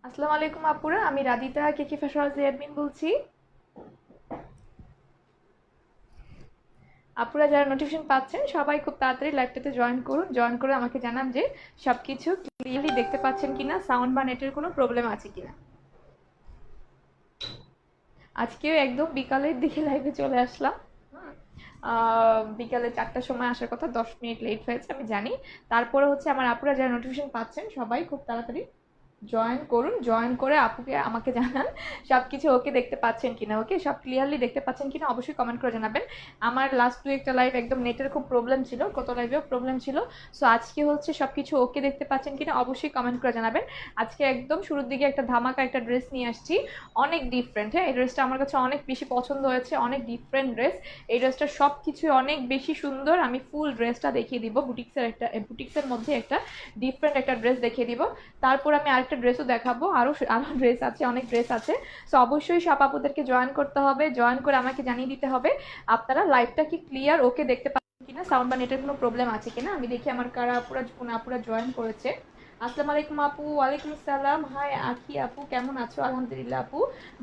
আসসালামু আলাইকুম আপুরা, আমি রাদিতা কেকি ফ্যাশন অ্যাডমিন বলছি। আপুরা যারা নোটিফিকেশন পাচ্ছেন সবাই খুব তাড়াতাড়ি লাইভটাতে জয়েন করুন। জয়েন করে আমাকে জানান যে সবকিছু ক্লিয়ারলি দেখতে পাচ্ছেন কিনা, সাউন্ড বা নেটের কোনো প্রবলেম আছে কিনা। আজকেও একদম বিকালের দিকে লাইভে চলে আসলাম। বিকালে 4টার সময় আসার কথা, 10 মিনিট লেট হয়েছে আমি জানি। তারপরে হচ্ছে আমার আপুরা যারা নোটিফিকেশন পাচ্ছেন সবাই খুব তাড়াতাড়ি জয়েন করুন। জয়েন করে আপুকে আমাকে জানান সব কিছু ওকে দেখতে পাচ্ছেন কিনা, ওকে সব ক্লিয়ারলি দেখতে পাচ্ছেন কিনা অবশ্যই কমেন্ট করে জানাবেন। আমার লাস্ট দু একটা লাইভ একদম নেটের খুব প্রবলেম ছিল, কত লাইভেও প্রবলেম ছিল। সো আজকে হচ্ছে সব কিছু ওকে দেখতে পাচ্ছেন কিনা অবশ্যই কমেন্ট করে জানাবেন। আজকে একদম শুরুর দিকে একটা ধামাকা একটা ড্রেস নিয়ে আসছি, অনেক ডিফারেন্ট। হ্যাঁ, এই ড্রেসটা আমার কাছে অনেক বেশি পছন্দ হয়েছে, অনেক ডিফারেন্ট ড্রেস। এই ড্রেসটা সব কিছু অনেক বেশি সুন্দর। আমি ফুল ড্রেসটা দেখিয়ে দিব, বুটিক্সের মধ্যে একটা ডিফারেন্ট একটা ড্রেস দেখিয়ে দিব। তারপর আমি আরেকটা ড্রেসও দেখাবো, আরও আরও ড্রেস আছে, অনেক ড্রেস আছে। সো অবশ্যই সব আপুদেরকে জয়েন করতে হবে, জয়েন করে আমাকে জানিয়ে দিতে হবে আপনারা লাইভটা কি ক্লিয়ার ওকে দেখতে পাচ্ছেন কিনা, সাউন্ড বা নেটের কোনো প্রবলেম আছে কিনা। আমি দেখি আমার কারা আপুরা কোন আপুরা জয়েন করেছে। আসসালামু আলাইকুম আপু। ওয়ালাইকুম আসসালাম। হাই আখি আপু, কেমন আছো? আলহামদুলিল্লাহ আপু,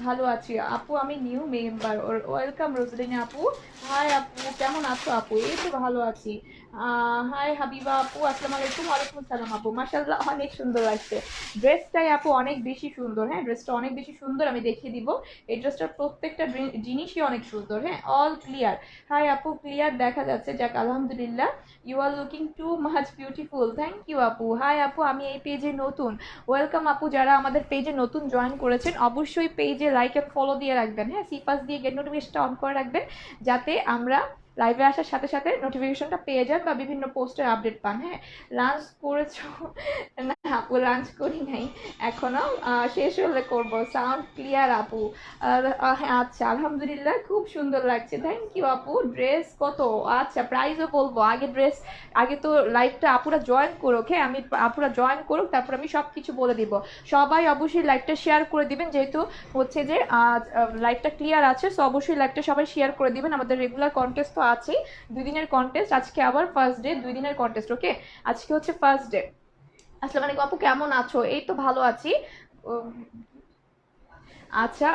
ভালো আছি আপু, আমি নিউ মেম্বার। ওয়েলকাম রোজলিনা আপু। হাই আপু, কেমন আছো আপু? এই তো ভালো আছি। হাই হাবিবা আপু, আসসালামু আলাইকুম। ওয়ালাইকুম আসসালাম আপু, মাশাআল্লাহ অনেক সুন্দর লাগছে ড্রেসটাই আপু, অনেক বেশি সুন্দর। হ্যাঁ, ড্রেসটা অনেক বেশি সুন্দর, আমি দেখিয়ে দিব। এই ড্রেসটার প্রত্যেকটা জিনিসই অনেক সুন্দর। হ্যাঁ, অল ক্লিয়ার। হাই আপু, ক্লিয়ার দেখা যাচ্ছে, যাক আলহামদুলিল্লাহ। You are looking to much beautiful, thank you আপু। হাই আপু, আমি এই পেজে নতুন। ওয়েলকাম আপু, যারা আমাদের পেজে নতুন জয়েন করেছেন অবশ্যই পেজে লাইক অ্যান্ড ফলো দিয়ে রাখবেন। হ্যাঁ, সিপাস দিয়ে গেট নোটিফিকেশনটা অন করে রাখবেন, যাতে আমরা লাইভে আসার সাথে সাথে নোটিফিকেশনটা পেয়ে যান বা বিভিন্ন পোস্টের আপডেট পান। হ্যাঁ, লাঞ্চ করেছো? না আপু, লাঞ্চ করি নাই এখনো, শেষ হলে করব। সাউন্ড ক্লিয়ার আপু? হ্যাঁ, আচ্ছা আলহামদুলিল্লাহ, খুব সুন্দর লাগছে, থ্যাংক ইউ আপু। ড্রেস কত? আচ্ছা, প্রাইসও বলবো, আগে ড্রেস, আগে তো লাইভটা আপুরা জয়েন করুক। হ্যাঁ, আমি আপুরা জয়েন করুক, তারপর আমি সব কিছু বলে দিব। সবাই অবশ্যই লাইভটা শেয়ার করে দিবেন, যেহেতু হচ্ছে যে লাইভটা ক্লিয়ার আছে। সো অবশ্যই লাইভটা সবাই শেয়ার করে দিবেন। আমাদের রেগুলার কন্টেস্ট তো আছেই, 2 দিনের কন্টেস্ট, আজকে আবার ফার্স্ট ডে, 2 দিনের কন্টেস্ট। ওকে, আজকে হচ্ছে ফার্স্ট ডে। আসসালামু আলাইকুম আপু, কেমন আছো? এই তো ভালো আছি। উম, আচ্ছা,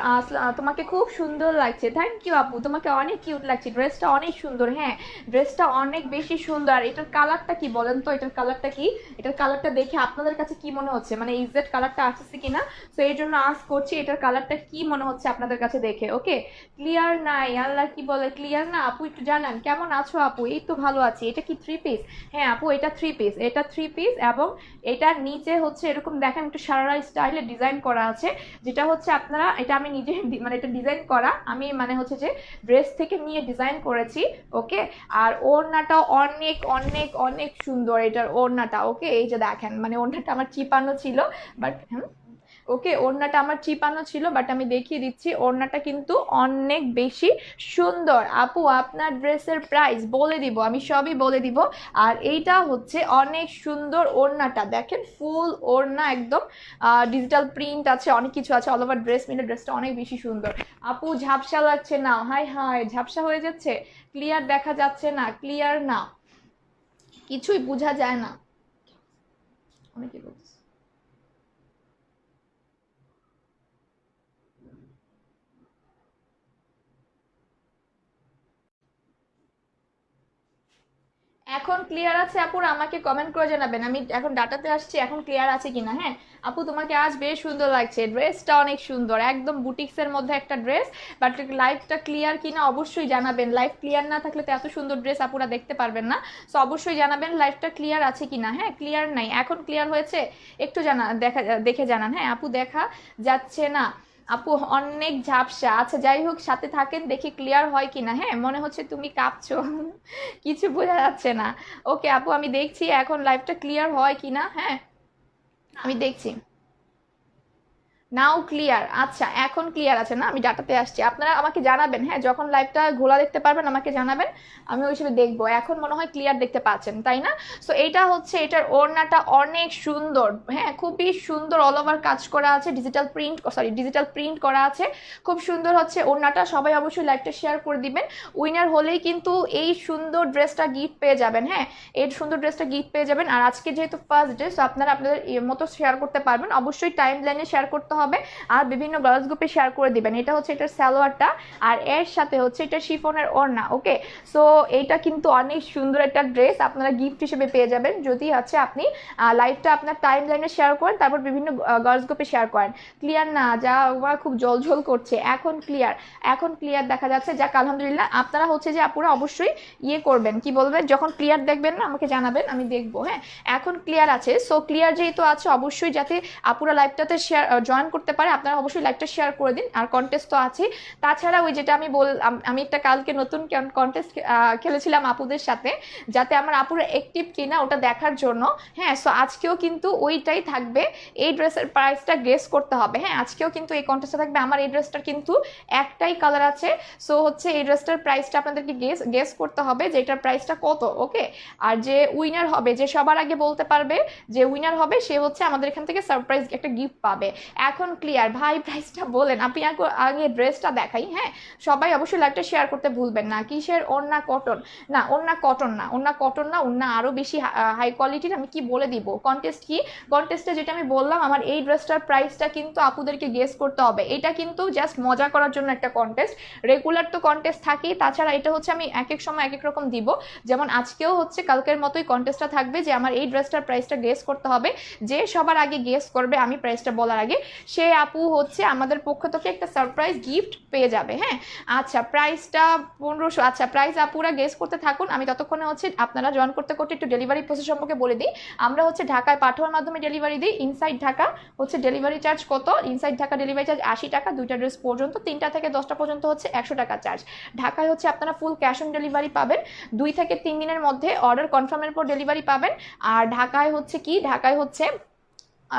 তোমাকে খুব সুন্দর লাগছে, থ্যাংক ইউ আপু, তোমাকে অনেক কিউট লাগছে, ড্রেসটা অনেক সুন্দর। হ্যাঁ, ড্রেসটা অনেক বেশি সুন্দর। আর এটার কালারটা কি বলেন তো, এটার কালারটা কি? এটার কালারটা দেখে আপনাদের কাছে কি মনে হচ্ছে, মানে এক্সাক্ট কালারটা আসছে কিনা? সো এই জন্য আস করছি, এটার কালারটা কি মনে হচ্ছে আপনাদের কাছে দেখে। ওকে, ক্লিয়ার নাই, আল্লাহ কি বলে ক্লিয়ার না আপু, একটু জানান কেমন আছো আপু। এই তো ভালো আছি। এটা কি থ্রি পিস? হ্যাঁ আপু, এটা থ্রি পিস, এটা থ্রি পিস। এবং এটার নিচে হচ্ছে এরকম দেখেন একটু সারারা স্টাইলে ডিজাইন করা আছে, যেটা হচ্ছে আপনারা, এটা আমি নিজে মানে এটা ডিজাইন করা, আমি মানে হচ্ছে যে ড্রেস থেকে নিয়ে ডিজাইন করেছি। ওকে, আর ওড়নাটা অনেক অনেক অনেক সুন্দর, এটার ওড়নাটা। ওকে, এই যে দেখেন, মানে ওড়নাটা আমার চিপানো ছিল, বাট ওকে, ওড়নাটা আমার চিপানো ছিল, বাট আমি দেখিয়ে দিচ্ছি, ওড়নাটা কিন্তু অনেক বেশি সুন্দর। আপু, আপনার ড্রেসের প্রাইস বলে দিব, আমি সবই বলে দিব। আর এইটা হচ্ছে অনেক সুন্দর, ওড়নাটা দেখেন, ফুল ওড়না একদম, ডিজিটাল প্রিন্ট আছে, অনেক কিছু আছে, অল ওভার ড্রেস মিলে ড্রেসটা অনেক বেশি সুন্দর। আপু, ঝাপসা লাগছে না? হাই হাই, ঝাপসা হয়ে যাচ্ছে, ক্লিয়ার দেখা যাচ্ছে না, ক্লিয়ার না, কিছুই বোঝা যায় না, অনেকে বলছে। এখন ক্লিয়ার আছে আপুর? আমাকে কমেন্ট করে জানাবেন, আমি এখন ডাটাতে আসছি, এখন ক্লিয়ার আছে কিনা। হ্যাঁ আপু, তোমাকে আজ বেশ সুন্দর লাগছে, ড্রেসটা অনেক সুন্দর, একদম বুটিক্সের মধ্যে একটা ড্রেস। বাট লাইভটা ক্লিয়ার কিনা অবশ্যই জানাবেন, লাইভ ক্লিয়ার না থাকলে তো এত সুন্দর ড্রেস আপুরা দেখতে পারবেন না। সো অবশ্যই জানাবেন লাইভটা ক্লিয়ার আছে কিনা। হ্যাঁ, ক্লিয়ার নাই, এখন ক্লিয়ার হয়েছে? একটু দেখে জানান। হ্যাঁ আপু, দেখা যাচ্ছে না আপু, অনেক ঝাপসা। আচ্ছা যাই হোক, সাথে থাকেন, দেখি ক্লিয়ার হয় কিনা। হ্যাঁ, মনে হচ্ছে তুমি কাঁপছো, কিছু বোঝা যাচ্ছে না। ওকে আপু, আমি দেখছি এখন লাইভটা ক্লিয়ার হয় কিনা। হ্যাঁ, আমি দেখছি। নাও ক্লিয়ার, আচ্ছা এখন ক্লিয়ার আছে না? আমি ডাটাতে আসছি, আপনারা আমাকে জানাবেন, হ্যাঁ যখন লাইভটা ঘোলা দেখতে পারবেন আমাকে জানাবেন, আমি ওই হিসেবে দেখবো। এখন মনে হয় ক্লিয়ার দেখতে পাচ্ছেন তাই না? সো এইটা হচ্ছে, এটার ওড়নাটা অনেক সুন্দর, হ্যাঁ খুবই সুন্দর, অল ওভার কাজ করা আছে, ডিজিটাল প্রিন্ট করা আছে, খুব সুন্দর হচ্ছে ওড়নাটা। সবাই অবশ্যই লাইভটা শেয়ার করে দিবেন। উইনার হলেই কিন্তু এই সুন্দর ড্রেসটা গিফট পেয়ে যাবেন, হ্যাঁ এই সুন্দর ড্রেসটা গিফট পেয়ে যাবেন। আর আজকে যেহেতু ফার্স্ট ডে, আপনারা আপনাদের মতো শেয়ার করতে পারবেন, অবশ্যই টাইম লাইনে শেয়ার করতে হবে আর বিভিন্ন গার্লস গ্রুপে শেয়ার করে দিবেন। এটা হচ্ছে এটার সালোয়ারটা, আর এর সাথে হচ্ছে এটা শিফনের ওড়না। ওকে, সো এইটা কিন্তু অনেক সুন্দর একটা ড্রেস আপনারা গিফট হিসেবে পেয়ে যাবেন যদি হচ্ছে আপনি লাইভটা আপনার টাইম লাইনে শেয়ার করেন, তারপর বিভিন্ন গার্লস গ্রুপে শেয়ার করেন। ক্লিয়ার না? যা খুব জলঝল করছে, এখন ক্লিয়ার, এখন ক্লিয়ার দেখা যাচ্ছে, যাক আলহামদুলিল্লাহ। আপনারা হচ্ছে যে আপুরা অবশ্যই ইয়ে করবেন, কি বলবেন, যখন ক্লিয়ার দেখবেন না আমাকে জানাবেন, আমি দেখবো। হ্যাঁ এখন ক্লিয়ার আছে, সো ক্লিয়ার যেহেতু আছে অবশ্যই যাতে আপুরা লাইভটাতে শেয়ার জয়েন করতে পারে, আপনারা অবশ্যই লাইভটা শেয়ার করে দিন। আর কন্টেস্ট তো আছে, তাছাড়া ওই যেটা আমি একটা কালকে নতুন কন্টেস্ট খেলেছিলাম আপুদের সাথে, যাতে আমার আপুরা অ্যাক্টিভ কিনা ওটা দেখার জন্য। হ্যাঁ সো আজকেও কিন্তু ওইটাই থাকবে, এই ড্রেসের প্রাইসটা গেস করতে হবে। হ্যাঁ আজকেও কিন্তু এই কন্টেস্টটা থাকবে। আমার এই ড্রেসটার কিন্তু একটাই কালার আছে, সো হচ্ছে এই ড্রেসটার প্রাইসটা আপনাদেরকে গেস করতে হবে যে এটার প্রাইসটা কত। ওকে, আর যে উইনার হবে, যে সবার আগে বলতে পারবে যে উইনার হবে, সে হচ্ছে আমাদের এখান থেকে সারপ্রাইজ একটা গিফট পাবে। এখন ক্লিয়ার? ভাই প্রাইসটা বলেন, আপনি আগে ড্রেসটা দেখাই। হ্যাঁ সবাই অবশ্যই লাইভটা শেয়ার করতে ভুলবেন না। কিসের ওড়না? কটন না, ওড়না কটন না, ওড়না কটন না, ওড়না আরো বেশি হাই কোয়ালিটির। আমি কি বলে দিব, কন্টেস্ট কি, কন্টেস্টে যেটা আমি বললাম, আমার এই ড্রেসটার প্রাইসটা কিন্তু আপুদেরকে গেস করতে হবে। এটা কিন্তু জাস্ট মজা করার জন্য একটা কন্টেস্ট, রেগুলার তো কন্টেস্ট থাকেই, তাছাড়া এটা হচ্ছে আমি এক এক সময় এক এক রকম দিব। যেমন আজকেও হচ্ছে কালকের মতোই কন্টেস্টটা থাকবে, যে আমার এই ড্রেসটার প্রাইসটা গেস করতে হবে। যে সবার আগে গেস করবে আমি প্রাইসটা বলার আগে, সে আপু হচ্ছে আমাদের পক্ষ থেকে একটা সারপ্রাইজ গিফট পেয়ে যাবে। হ্যাঁ আচ্ছা প্রাইসটা 1500। আচ্ছা প্রাইস আপুরা গেস করতে থাকুন, আমি ততক্ষণে হচ্ছে আপনারা জয়েন করতে করতে একটু ডেলিভারি প্রসেস সম্পর্কে বলে দিই। আমরা হচ্ছে ঢাকায় পাঠানোর মাধ্যমে ডেলিভারি দিই। ইনসাইড ঢাকা হচ্ছে ডেলিভারি চার্জ কত? ইনসাইড ঢাকা ডেলিভারি চার্জ 80 টাকা, দুইটা ড্রেস পর্যন্ত, 3টা থেকে 10টা পর্যন্ত হচ্ছে 100 টাকা চার্জ। ঢাকায় হচ্ছে আপনারা ফুল ক্যাশ অন ডেলিভারি পাবেন, 2 থেকে 3 দিনের মধ্যে অর্ডার কনফার্মের পর ডেলিভারি পাবেন। আর ঢাকায় হচ্ছে কি, ঢাকায় হচ্ছে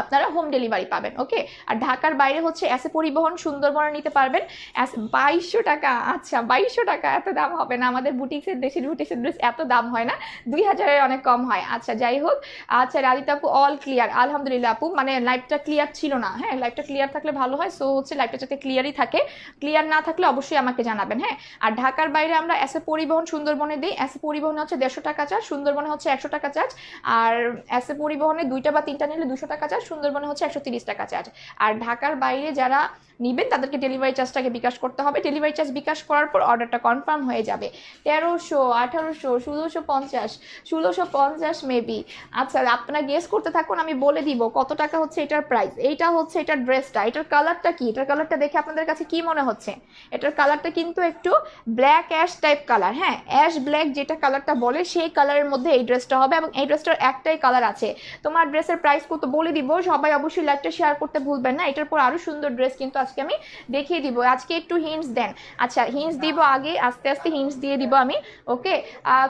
আপনারা হোম ডেলিভারি পাবেন। ওকে, আর ঢাকার বাইরে হচ্ছে এসে পরিবহন সুন্দরবনে নিতে পারবেন। 2200 টাকা। আচ্ছা 2200 টাকা, এত দাম হবে না, আমাদের বুটিক্সের দেশের বুটিক্সের ড্রেস এত দাম হয় না, 2000-এর অনেক কম হয়। আচ্ছা যাই হোক, আচ্ছা রাধিতা আপু অল ক্লিয়ার, আলহামদুলিল্লাহ আপু, মানে লাইভটা ক্লিয়ার ছিল না। হ্যাঁ লাইভটা ক্লিয়ার থাকলে ভালো হয়, সো হচ্ছে লাইভটা যাতে ক্লিয়ারই থাকে, ক্লিয়ার না থাকলে অবশ্যই আমাকে জানাবেন। হ্যাঁ আর ঢাকার বাইরে আমরা এসে পরিবহন সুন্দরবনে দিই, এসে পরিবহনে হচ্ছে 150 টাকা চার্জ, সুন্দরবনে হচ্ছে 100 টাকা চার্জ। আর এসে পরিবহনে 2টা বা 3টা নিলে 200 টাকা চার্জ, সুন্দরবনে হচ্ছে 130 টাকা চার্জ। আর ঢাকার বাইরে যারা নিবেন তাদেরকে ডেলিভারি চার্জটাকে বিকাশ করতে হবে। ডেলিভারি চার্জ বিকাশ করার পর অর্ডারটা কনফার্ম হয়ে যাবে। 1300, 1800, 1650, 1650 মেবি। আচ্ছা আপনারা গেস করতে থাকুন, আমি বলে দিব কত টাকা হচ্ছে এটার প্রাইস। এইটা হচ্ছে এটার ড্রেসটা, এটার কালারটা কি, এটার কালারটা দেখে আপনাদের কাছে কি মনে হচ্ছে? এটার কালারটা কিন্তু একটু ব্ল্যাক অ্যাশ টাইপ কালার। হ্যাঁ অ্যাশ ব্ল্যাক যেটা কালারটা বলে সেই কালারের মধ্যে এই ড্রেসটা হবে, এবং এই ড্রেসটার একটাই কালার আছে। তোমার ড্রেসের প্রাইস কত বলে দিব, সবাই অবশ্যই লাইভটা শেয়ার করতে ভুলবেন না। এটার পর আরো সুন্দর ড্রেস কিন্তু আজকে আমি দেখিয়ে দিব। আজকে একটু হিন্টস দেন। আচ্ছা হিন্টস দিব, আগে আস্তে আস্তে হিন্টস দিয়ে দিব আমি। ওকে,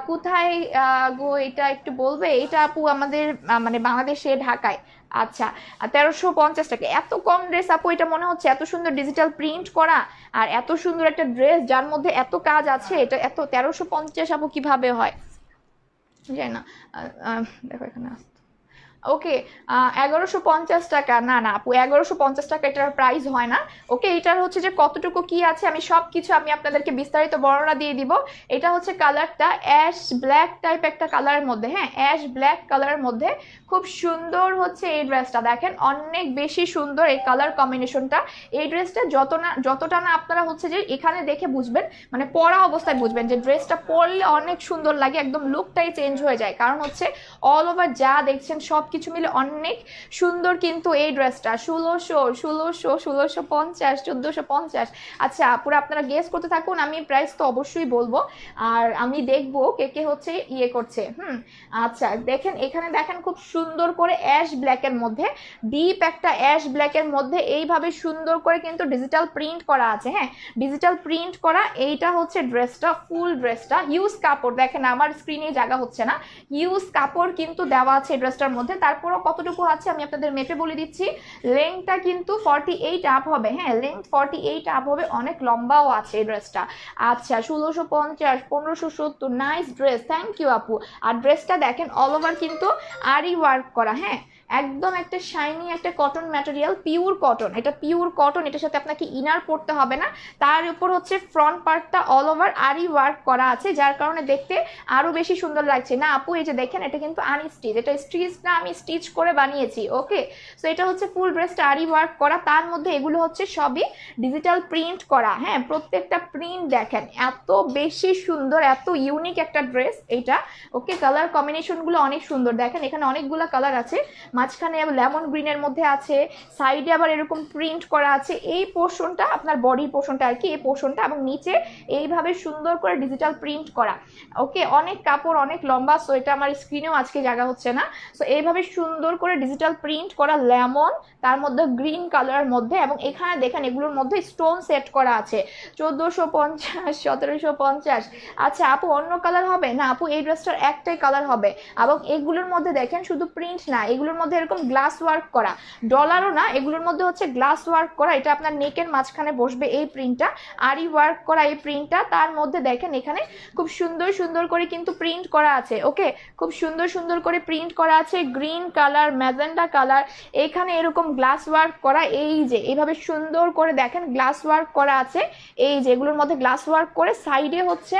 কোথায় গো এটা একটু বলবে? এটা আপু আমাদের মানে বাংলাদেশে ঢাকায়। আচ্ছা 1350 টাকা, এত কম ড্রেস আপু? এটা মনে হচ্ছে এত সুন্দর ডিজিটাল প্রিন্ট করা আর এত সুন্দর একটা ড্রেস যার মধ্যে এত কাজ আছে, এটা এত 1350 আপু কিভাবে হয় জানি না। দেখো এখানে ওকে 1150 টাকা। না না আপু 1150 টাকা এটার প্রাইস হয় না। ওকে, এটার হচ্ছে যে কতটুকু কি আছে আমি সব কিছু আমি আপনাদেরকে বিস্তারিত বর্ণনা দিয়ে দিব। এটা হচ্ছে কালারটা অ্যাশ ব্ল্যাক টাইপ একটা কালারের মধ্যে। হ্যাঁ অ্যাশ ব্ল্যাক কালারের মধ্যে খুব সুন্দর হচ্ছে এই ড্রেসটা, দেখেন অনেক বেশি সুন্দর এই কালার কম্বিনেশনটা। এই ড্রেসটা যতটা না আপনারা হচ্ছে যে এখানে দেখে বুঝবেন, মানে পরা অবস্থায় বুঝবেন যে ড্রেসটা পরলে অনেক সুন্দর লাগে, একদম লুকটাই চেঞ্জ হয়ে যায়। কারণ হচ্ছে অল ওভার যা দেখছেন সব কিছু মিলে অনেক সুন্দর কিন্তু এই ড্রেসটা। 1650, 1450। আচ্ছা পুরো আপনারা গেস করতে থাকুন, আমি প্রাইস তো অবশ্যই বলবো আর আমি দেখবো কে কে হচ্ছে ইয়ে করছে। আচ্ছা দেখেন এখানে দেখেন খুব সুন্দর করে অ্যাশ ব্ল্যাকের মধ্যে, ডিপ একটা অ্যাশ ব্ল্যাকের মধ্যে এইভাবে সুন্দর করে কিন্তু ডিজিটাল প্রিন্ট করা আছে। হ্যাঁ ডিজিটাল প্রিন্ট করা, এইটা হচ্ছে ড্রেসটা, ফুল ড্রেসটা। হিউজ কাপড়, দেখেন আমার স্ক্রিনে জায়গা হচ্ছে না, হিউজ কাপড় কিন্তু দেওয়া আছে ড্রেসটার মধ্যে। তারপরও কতটুকু আছে আমি আপনাদের মেপে বলে দিচ্ছি। লেন্থটা কিন্তু 48 আপ হবে, হ্যাঁ লেন্থ 48 আপ হবে, অনেক লম্বাও আছে এই ড্রেসটা। আচ্ছা 1650, 1570, নাইস ড্রেস, থ্যাংক ইউ আপু। আর ড্রেসটা দেখেন অল ওভার কিন্তু আরি ওয়ার্ক করা, হ্যাঁ একদম একটা শাইনি একটা কটন ম্যাটেরিয়াল, পিওর কটন, এটা পিওর কটন, এটার সাথে আপনাকে ইনার পড়তে হবে না। তার উপর হচ্ছে ফ্রন্ট পার্টটা অল ওভার আরি ওয়ার্ক করা আছে, যার কারণে দেখতে আরো বেশি সুন্দর লাগছে না আপু। এই যে দেখেন এটা কিন্তু আনস্টিচ, এটা স্টিচ না, আমি স্টিচ করে বানিয়েছি। ওকে, সো এটা হচ্ছে ফুল ড্রেসটা আরি ওয়ার্ক করা, তার মধ্যে এগুলো হচ্ছে সবই ডিজিটাল প্রিন্ট করা, হ্যাঁ প্রত্যেকটা প্রিন্ট দেখেন এত বেশি সুন্দর, এত ইউনিক একটা ড্রেস এটা। ওকে, কালার কম্বিনেশনগুলো অনেক সুন্দর, দেখেন এখানে অনেকগুলো কালার আছে, মাঝখানে লেমন গ্রিনের মধ্যে আছে, সাইডে আবার এরকম প্রিন্ট করা আছে, এই পোর্শনটা আপনার বডি পোর্শনটা আর কি, এই পোর্শনটা, এবং নিচে এইভাবে সুন্দর করে ডিজিটাল প্রিন্ট করা। ওকে, অনেক কাপড়, অনেক লম্বা, সো এটা আমার স্ক্রিনেও আজকে জায়গা হচ্ছে না। সো এইভাবে সুন্দর করে ডিজিটাল প্রিন্ট করা লেমন, তার মধ্যে গ্রিন কালারের মধ্যে, এবং এখানে দেখেন এগুলোর মধ্যে স্টোন সেট করা আছে। 1450, 1750। আচ্ছা আপু অন্য কালার হবে না আপু, এই ড্রেসটার একটাই কালার হবে। এবং এগুলোর মধ্যে দেখেন শুধু প্রিন্ট না, এগুলোর মধ্যে এরকম গ্লাস ওয়ার্ক করা, ডলারও না, এগুলোর মধ্যে হচ্ছে গ্লাস ওয়ার্ক করা, এটা আপনার নেকের মাঝখানে বসবে এই প্রিন্টটা, আরি ওয়ার্ক করা এই প্রিন্টটা, তার মধ্যে দেখেন এখানে খুব সুন্দর সুন্দর করে কিন্তু প্রিন্ট করা আছে। ওকে, খুব সুন্দর সুন্দর করে প্রিন্ট করা আছে, গ্রিন কালার, ম্যাজেন্ডা কালার, এখানে এরকম গ্লাস ওয়ার্ক করা, এই যে এইভাবে সুন্দর করে দেখেন গ্লাস ওয়ার্ক করা আছে, এই যে এগুলোর মধ্যে গ্লাস ওয়ার্ক করে, সাইডে হচ্ছে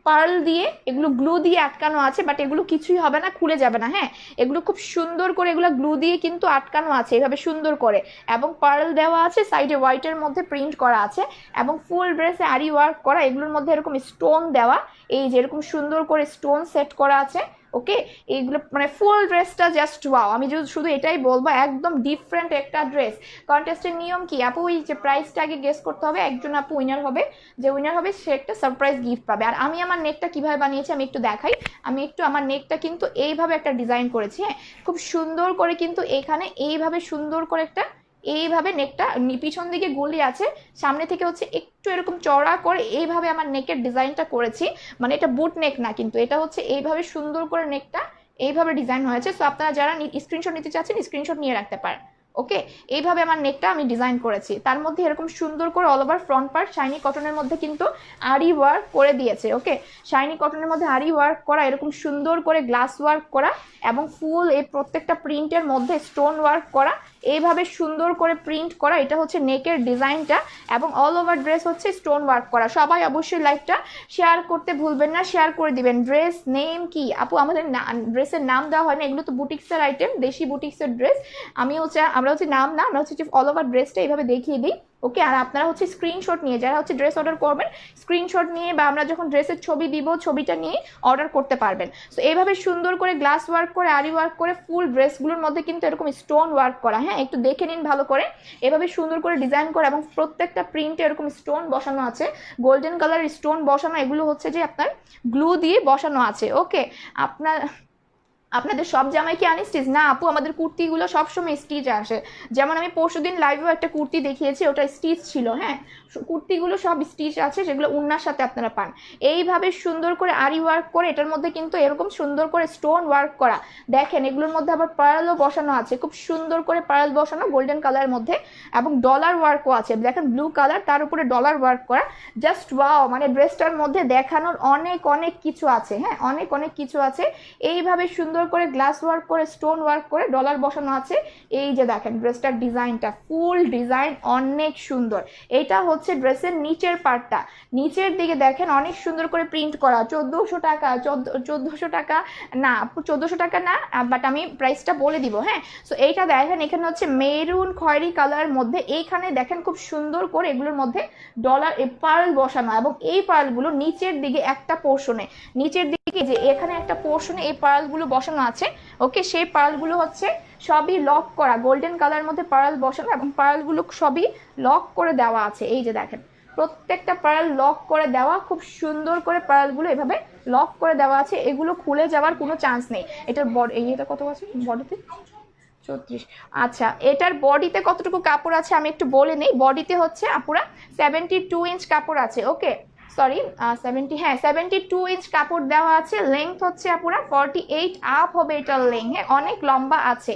পার্ল দিয়ে, এগুলো গ্লু দিয়ে আটকানো আছে, বাট এগুলো কিছুই হবে না, খুলে যাবে না, হ্যাঁ এগুলো খুব সুন্দর করে এগুলো গ্লু দিয়ে কিন্তু আটকানো আছে এভাবে সুন্দর করে, এবং পার্ল দেওয়া আছে, সাইডে হোয়াইটের মধ্যে প্রিন্ট করা আছে, এবং ফুল ড্রেসে আরি ওয়ার্ক করা, এগুলোর মধ্যে এরকম স্টোন দেওয়া, এই যে এরকম সুন্দর করে স্টোন সেট করা আছে। ওকে, এইগুলো মানে ফুল ড্রেসটা জাস্ট ওয়াও, আমি শুধু এটাই বলবো, একদম ডিফারেন্ট একটা ড্রেস। কন্টেস্টের নিয়ম কি আপু, ওই যে প্রাইসটা আগে গেস করতে হবে, একজন আপু উইনার হবে, যে উইনার হবে সে একটা সারপ্রাইজ গিফট পাবে। আর আমি আমার নেকটা কিভাবে বানিয়েছি আমি একটু দেখাই, আমি একটু আমার নেকটা কিন্তু এইভাবে একটা ডিজাইন করেছি, হ্যাঁ খুব সুন্দর করে কিন্তু এখানে এইভাবে সুন্দর করে একটা এইভাবে নেকটা পিছন দিকে গুলি আছে, সামনে থেকে হচ্ছে একটু এরকম চড়া করে এইভাবে আমার নেকের ডিজাইনটা করেছি, মানে এটা বুট নেক না, কিন্তু এটা হচ্ছে এইভাবে সুন্দর করে নেকটা এইভাবে ডিজাইন হয়েছে। সো আপনারা যারা স্ক্রিনশট নিতে চাচ্ছেন স্ক্রিনশট নিয়ে রাখতে পারেন। ওকে, এইভাবে আমার নেকটা আমি ডিজাইন করেছি, তার মধ্যে এরকম সুন্দর করে all over front part shiny কটনের মধ্যে কিন্তু আরি ওয়ার্ক করে দিয়েছে। ওকে, শাইনি কটনের মধ্যে আরি ওয়ার্ক করা, এরকম সুন্দর করে গ্লাস ওয়ার্ক করা, এবং ফুল এই প্রত্যেকটা প্রিন্টের মধ্যে স্টোন ওয়ার্ক করা, এইভাবে সুন্দর করে প্রিন্ট করা, এটা হচ্ছে নেকের ডিজাইনটা, এবং অল ওভার ড্রেস হচ্ছে স্টোন ওয়ার্ক করা। সবাই অবশ্যই লাইকটা শেয়ার করতে ভুলবেন না, শেয়ার করে দিবেন। ড্রেস নেম কি আপু, আমাদের ড্রেসের নাম দেওয়া হয় না, এগুলো তো বুটিক্সের আইটেম, দেশি বুটিক্সের ড্রেস, আমরা হচ্ছে নাম না, আমরা হচ্ছে অল ওভার ড্রেসটা এইভাবে দেখিয়ে দিই। ওকে, আর আপনারা হচ্ছে স্ক্রিনশট নিয়ে, যারা হচ্ছে ড্রেস অর্ডার করবেন স্ক্রিনশট নিয়ে, বা আমরা যখন ড্রেসের ছবি দিব ছবিটা নিয়ে অর্ডার করতে পারবেন। সো এইভাবে সুন্দর করে গ্লাস ওয়ার্ক করে আরি ওয়ার্ক করে ফুল ড্রেসগুলোর মধ্যে কিন্তু এরকম স্টোন ওয়ার্ক করা, হ্যাঁ একটু দেখে নিন ভালো করে, এভাবে সুন্দর করে ডিজাইন করা, এবং প্রত্যেকটা প্রিন্টে এরকম স্টোন বসানো আছে, গোল্ডেন কালার স্টোন বসানো, এগুলো হচ্ছে যে আপনার গ্লু দিয়ে বসানো আছে। ওকে, আপনাদের সব জামাই কি আনস্টিচ না আপু, আমাদের কুর্তিগুলো সবসময় স্টিচ আসে, যেমন আমি পরশুদিন লাইভেও একটা কুর্তি দেখিয়েছি, ওটা স্টিচ ছিল, হ্যাঁ কুর্তিগুলো সব স্টিচ আছে, সেগুলো উন্নার সাথে আপনারা পান। এইভাবে সুন্দর করে আরি ওয়ার্ক করে, এটার মধ্যে কিন্তু এরকম সুন্দর করে স্টোন ওয়ার্ক করা, দেখেন এগুলোর মধ্যে আবার পার্লও বসানো আছে, খুব সুন্দর করে পার্ল বসানো গোল্ডেন কালারের মধ্যে, এবং ডলার ওয়ার্কও আছে, দেখেন ব্লু কালার, তার উপরে ডলার ওয়ার্ক করা, জাস্ট ওয়াও, মানে ড্রেসটার মধ্যে দেখানোর অনেক অনেক কিছু আছে, হ্যাঁ অনেক অনেক কিছু আছে। এইভাবে সুন্দর করে গ্লাস ওয়ার্ক করে স্টোন ওয়ার্ক করে ডলার বসানো আছে, এই যে দেখেন ড্রেসটার ডিজাইনটা, ফুল ডিজাইন অনেক সুন্দর। এটা হচ্ছে ড্রেসের নিচের পার্টটা, নিচের দিকে দেখেন অনেক সুন্দর করে প্রিন্ট করা, 1400 টাকা, 1400 টাকা না 1400 টাকা না, বাট আমি প্রাইসটা বলে দিব, হ্যাঁ। সো এইটা দেখেন এখানে হচ্ছে মেরুন খয়েরি কালারের মধ্যে, এইখানে দেখেন খুব সুন্দর করে এগুলোর মধ্যে ডলার পার্ল বসানো, এবং এই পার্লগুলো নিচের দিকে একটা পোর্শনে, নিচের দিকে যে এখানে একটা পোর্শনে এই পার্লগুলো বসানো আছে। ওকে, সেই পার্লগুলো হচ্ছে সবই লক করা, গোল্ডেন কালারের মধ্যে পার্ল বসানো, এবং পার্লগুলো সবই লক করে দেওয়া আছে, এই যে দেখেন প্রত্যেকটা পার্ল লক করে দেওয়া, খুব সুন্দর করে পার্লগুলো এভাবে লক করে দেওয়া আছে, এগুলো খুলে যাওয়ার কোনো চান্স নেই। এটার এটা কত আছে বডিতে? 34। আচ্ছা, এটার বডিতে কতটুকু কাপড় আছে আমি একটু বলে নেই। বডিতে হচ্ছে আপুরা 72 ইঞ্চ কাপড় আছে। ওকে, সরি 70, হ্যাঁ 72 ইঞ্চ কাপড় দেওয়া আছে। লেংথ হচ্ছে আপুরা 48 আপ হবে এটার লেংথ, হ্যাঁ অনেক লম্বা আছে।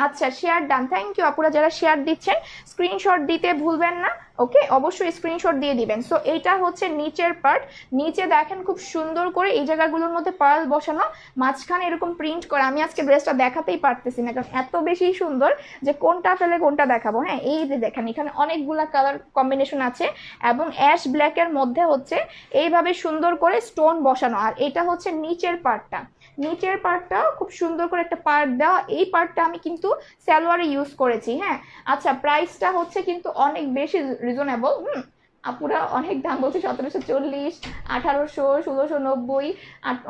আচ্ছা শেয়ার ডান, থ্যাংক ইউ আপুরা যারা শেয়ার দিচ্ছেন, স্ক্রিনশট দিতে ভুলবেন না। ওকে, অবশ্যই স্ক্রিনশট দিয়ে দিবেন। সো এইটা হচ্ছে নিচের পার্ট, নিচে দেখেন খুব সুন্দর করে এই জায়গাগুলোর মধ্যে পার্ল বসানো, মাঝখানে এরকম প্রিন্ট করা। আমি আজকে ড্রেসটা দেখাতেই পারতেছি না কারণ এত বেশি সুন্দর যে কোনটা ফেলে কোনটা দেখাবো। হ্যাঁ এই যে দেখেন এখানে অনেকগুলা কালার কম্বিনেশন আছে এবং অ্যাশ ব্ল্যাকের মধ্যে হচ্ছে এইভাবে সুন্দর করে স্টোন বসানো। আর এটা হচ্ছে নিচের পার্টটা, নিচের পার্টটাও খুব সুন্দর করে একটা পার্ট দেওয়া। এই পার্টটা আমি কিন্তু সালোয়ারে ইউজ করেছি। হ্যাঁ আচ্ছা, প্রাইসটা হচ্ছে কিন্তু অনেক বেশি রিজনেবল। আপুরা অনেক দাম বলছে, 1740, 1800, 1690,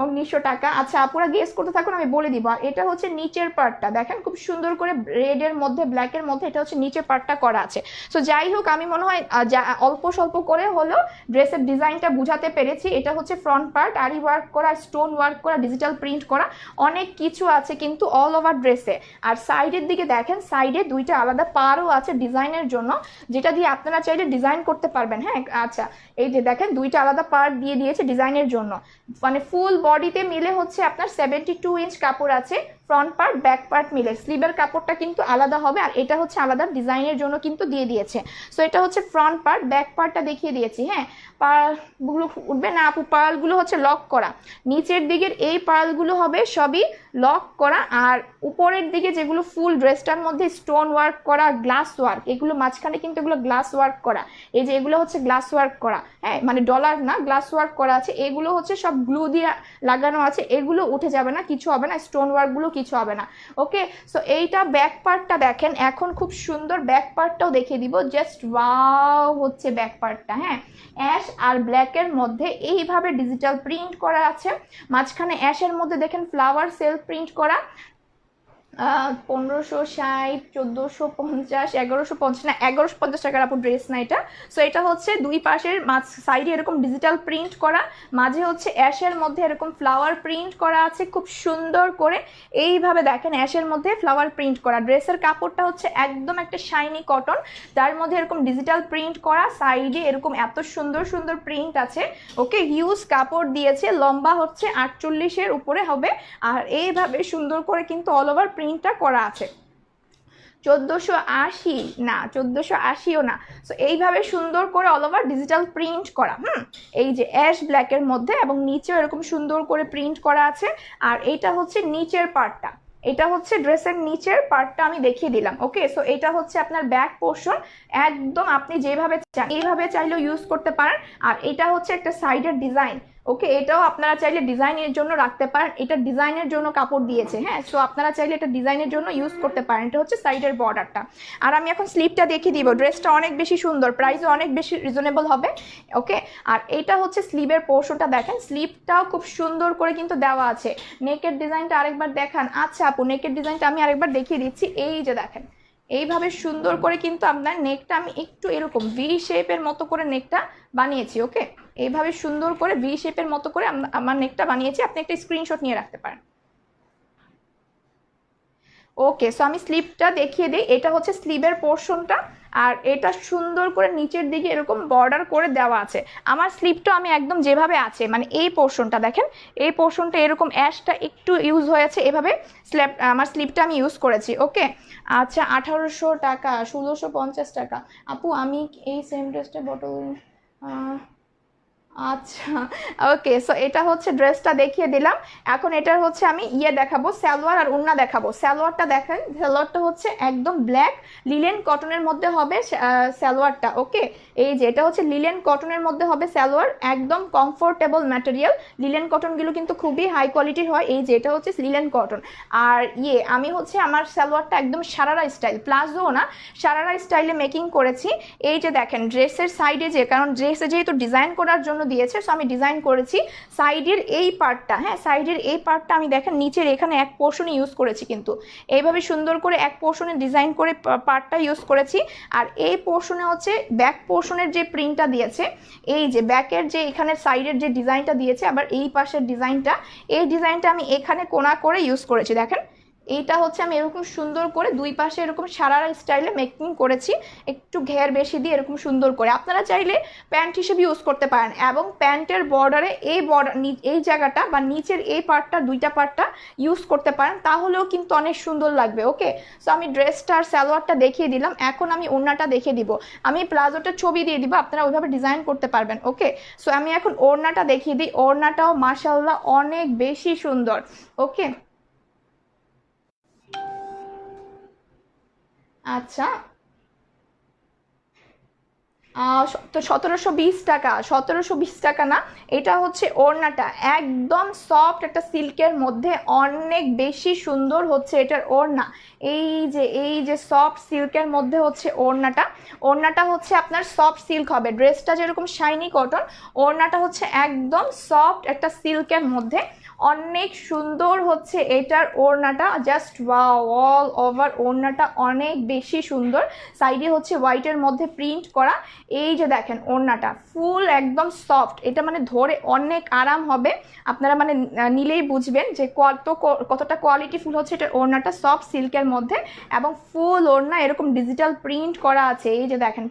1900 টাকা। আচ্ছা আপুরা গেস করতে থাকুন, আমি বলে দিব। আর এটা হচ্ছে নিচের পার্টটা, দেখেন খুব সুন্দর করে রেডের মধ্যে ব্ল্যাকের মধ্যে এটা হচ্ছে নিচের পার্টটা করা আছে। সো যাই হোক, আমি মনে হয় অল্প স্বল্প করে হলেও ড্রেসের ডিজাইনটা বুঝাতে পেরেছি। এটা হচ্ছে ফ্রন্ট পার্ট, আরি ওয়ার্ক করা, স্টোন ওয়ার্ক করা, ডিজিটাল প্রিন্ট করা, অনেক কিছু আছে কিন্তু অল ওভার ড্রেসে। আর সাইডের দিকে দেখেন, সাইডে দুইটা আলাদা পারও আছে ডিজাইনের জন্য, যেটা দিয়ে আপনারা চাইলে ডিজাইন করতে পারবেন। হ্যাঁ আচ্ছা, এই যে দেখেন দুইটা আলাদা পার্ট দিয়ে দিয়েছে ডিজাইনের জন্য। মানে ফুল বডিতে মিলে হচ্ছে আপনার 72 ইঞ্চ কাপড় আছে, ফ্রন্ট পার্ট ব্যাক পার্ট মিলে। স্লিভের কাপড়টা কিন্তু আলাদা হবে, আর এটা হচ্ছে আলাদা ডিজাইনের জন্য কিন্তু দিয়ে দিয়েছে। সো এটা হচ্ছে ফ্রন্ট পার্ট, ব্যাক পার্টটা দেখিয়ে দিয়েছি। হ্যাঁ পার্লগুলো উঠবে না আপু, পার্লগুলো হচ্ছে লক করা। নিচের দিকের এই পার্লগুলো হবে সবই লক করা, আর উপরের দিকে যেগুলো ফুল ড্রেসটার মধ্যে স্টোন ওয়ার্ক করা, গ্লাস ওয়ার্ক, এগুলো মাঝখানে কিন্তু এগুলো গ্লাস ওয়ার্ক করা। এই যে এগুলো হচ্ছে গ্লাস ওয়ার্ক করা, হ্যাঁ মানে ডলার না, গ্লাস ওয়ার্ক করা আছে। এগুলো হচ্ছে সব গ্লু দিয়ে লাগানো আছে, এগুলো উঠে যাবে না, কিছু হবে না, স্টোন ওয়ার্কগুলো কিছু হবে না। ওকে, সো এইটা ব্যাক পার্টটা দেখেন, এখন খুব সুন্দর ব্যাক পার্টটাও দেখিয়ে দিব। জাস্ট ওয়াও হচ্ছে ব্যাক পার্টটা। হ্যাঁ অ্যাশ আর ব্ল্যাকের মধ্যে এইভাবে ডিজিটাল প্রিন্ট করা আছে। মাঝখানে অ্যাশের মধ্যে দেখেন ফ্লাওয়ার সেলফ প্রিন্ট করা। 1560, 1450, 1150, না 1150 টাকার আপু ড্রেস না এটা। সো এটা হচ্ছে দুই পাশের সাইডে এরকম ডিজিটাল প্রিন্ট করা, মাঝে হচ্ছে অ্যাশের মধ্যে এরকম ফ্লাওয়ার প্রিন্ট করা আছে খুব সুন্দর করে। এইভাবে দেখেন অ্যাশের মধ্যে ফ্লাওয়ার প্রিন্ট করা। ড্রেসের কাপড়টা হচ্ছে একদম একটা শাইনি কটন, তার মধ্যে এরকম ডিজিটাল প্রিন্ট করা, সাইডে এরকম এত সুন্দর সুন্দর প্রিন্ট আছে। ওকে, হিউজ কাপড় দিয়েছে, লম্বা হচ্ছে 48-এর উপরে হবে। আর এইভাবে সুন্দর করে কিন্তু অল ওভার প্রিন্টটা করা আছে। 1480 না, 1480ও না। সো এইভাবে সুন্দর করে অল ওভার ডিজিটাল প্রিন্ট করা। এই যে অ্যাশ ব্ল্যাকের মধ্যে, এবং নিচেও এরকম সুন্দর করে প্রিন্ট করা আছে। আর এটা হচ্ছে নিচের পার্টটা, এটা হচ্ছে ড্রেসের নিচের পার্টটা আমি দেখিয়ে দিলাম। ওকে, সো এটা হচ্ছে আপনার ব্যাক পোর্শন, একদম আপনি যেভাবে চান এইভাবে চাইলেও ইউজ করতে পারেন। আর এটা হচ্ছে একটা সাইডের ডিজাইন। ওকে, এটাও আপনারা চাইলে ডিজাইনের জন্য রাখতে পারেন, এটা ডিজাইনের জন্য কাপড় দিয়েছে। হ্যাঁ, সো আপনারা চাইলে এটা ডিজাইনের জন্য ইউজ করতে পারেন। এটা হচ্ছে সাইডের বর্ডারটা। আর আমি এখন স্লিপটা দেখিয়ে দিব। ড্রেসটা অনেক বেশি সুন্দর, প্রাইসও অনেক বেশি রিজনেবল হবে। ওকে, আর এটা হচ্ছে স্লিভের পোর্শনটা, দেখেন স্লিপটাও খুব সুন্দর করে কিন্তু দেওয়া আছে। নেকের ডিজাইনটা আরেকবার দেখান। আচ্ছা আপু, নেকের ডিজাইনটা আমি আরেকবার দেখিয়ে দিচ্ছি। এই যে দেখেন এইভাবে সুন্দর করে কিন্তু আপনার নেকটা আমি একটু এরকম ভি শেপের মতো করে নেকটা বানিয়েছি। ওকে, এইভাবে সুন্দর করে ভি শেপের মতো করে আমার নেকটা বানিয়েছি, আপনি একটা স্ক্রিনশট নিয়ে রাখতে পারেন। ওকে, সো আমি স্লিভটা দেখিয়ে দিই। এটা হচ্ছে স্লিভের পোর্শনটা, আর এটা সুন্দর করে নিচের দিকে এরকম বর্ডার করে দেওয়া আছে। আমার স্লিভটা আমি একদম যেভাবে আছে, মানে এই পোর্শনটা দেখেন, এই পোর্শনটা এরকম অ্যাশটা একটু ইউজ হয়েছে, এভাবে আমার স্লিভটা আমি ইউজ করেছি। ওকে, আচ্ছা 1800 টাকা, 1650 টাকা। আপু আমি এই সেম ড্রেসটা বটল, আচ্ছা ওকে, সো এটা হচ্ছে ড্রেসটা দেখিয়ে দিলাম। এখন এটার হচ্ছে আমি দেখাবো, সালোয়ার আর ওড়না দেখাবো। সালোয়ারটা দেখেন, সালোয়ারটা হচ্ছে একদম ব্ল্যাক লিলেন কটনের মধ্যে হবে সালোয়ারটা। ওকে, এই যে এটা হচ্ছে লিলেন কটনের মধ্যে হবে সালোয়ার, একদম কমফোর্টেবল ম্যাটেরিয়াল। লিলেন কটনগুলো কিন্তু খুবই হাই কোয়ালিটির হয়। এই যে এটা হচ্ছে লিলেন কটন। আর আমি হচ্ছে আমার সালোয়ারটা একদম সারারা স্টাইল, প্লাজো না, সারারা স্টাইলে মেকিং করেছি। এই যে দেখেন ড্রেসের সাইডে, যে কারণ ড্রেসে যেহেতু ডিজাইন করার জন্য দিয়েছে, সো আমি ডিজাইন করেছি সাইডের এই পার্টটা। হ্যাঁ, সাইডের এই পার্টটা আমি দেখেন নিচের এখানে এক পোর্শনে ইউজ করেছি, কিন্তু এইভাবে সুন্দর করে এক পোর্শনে ডিজাইন করে পার্টটা ইউজ করেছি। আর এই পোর্শনে হচ্ছে ব্যাক পোর্শনের যে প্রিন্টটা দিয়েছে, এই যে ব্যাকের যে এখানের সাইডের যে ডিজাইনটা দিয়েছে, আবার এই পাশের ডিজাইনটা, এই ডিজাইনটা আমি এখানে কোনা করে ইউজ করেছি। দেখেন এইটা হচ্ছে আমি এরকম সুন্দর করে দুই পাশে এরকম সারারা স্টাইলে মেকিং করেছি, একটু ঘের বেশি দিয়ে এরকম সুন্দর করে। আপনারা চাইলে প্যান্ট হিসেবে ইউজ করতে পারেন, এবং প্যান্টের বর্ডারে এই বর্ডার এই জায়গাটা বা নিচের এই পার্টটা দুইটা পার্টটা ইউজ করতে পারেন, তাহলেও কিন্তু অনেক সুন্দর লাগবে। ওকে, সো আমি ড্রেসটা আর সালোয়ারটা দেখিয়ে দিলাম, এখন আমি ওড়নাটা দেখিয়ে দিব। আমি প্লাজোটা ছবি দিয়ে দিব, আপনারা ওইভাবে ডিজাইন করতে পারবেন। ওকে, সো আমি এখন ওড়নাটা দেখিয়ে দিই। ওড়নাটাও মাশাআল্লাহ অনেক বেশি সুন্দর। ওকে, আচ্ছা, তো 1720 টাকা, 1720 টাকা না, এটা হচ্ছে ওড়নাটা একদম সফট একটা সিল্কের মধ্যে, অনেক বেশি সুন্দর হচ্ছে এটার ওড়না। এই যে সফট সিল্কের মধ্যে হচ্ছে ওড়নাটা। ওড়নাটা হচ্ছে আপনার সফট সিল্ক হবে, ড্রেসটা যেরকম শাইনি কটন, ওড়নাটা হচ্ছে একদম সফট একটা সিল্কের মধ্যে, অনেক সুন্দর হচ্ছে এটার ওড়নাটা। জাস্ট ওয়াও, অল ওভার ওড়নাটা অনেক বেশি সুন্দর। সাইডে হচ্ছে হোয়াইটের মধ্যে প্রিন্ট করা। এই যে দেখেন ওড়নাটা ফুল একদম সফট, এটা মানে ধরে অনেক আরাম হবে। আপনারা মানে নিলেই বুঝবেন যে কতটা কোয়ালিটিফুল হচ্ছে এটা। ওড়নাটা সফট সিল্কের মধ্যে এবং ফুল ওড়না এরকম ডিজিটাল প্রিন্ট করা আছে। এই যে দেখেন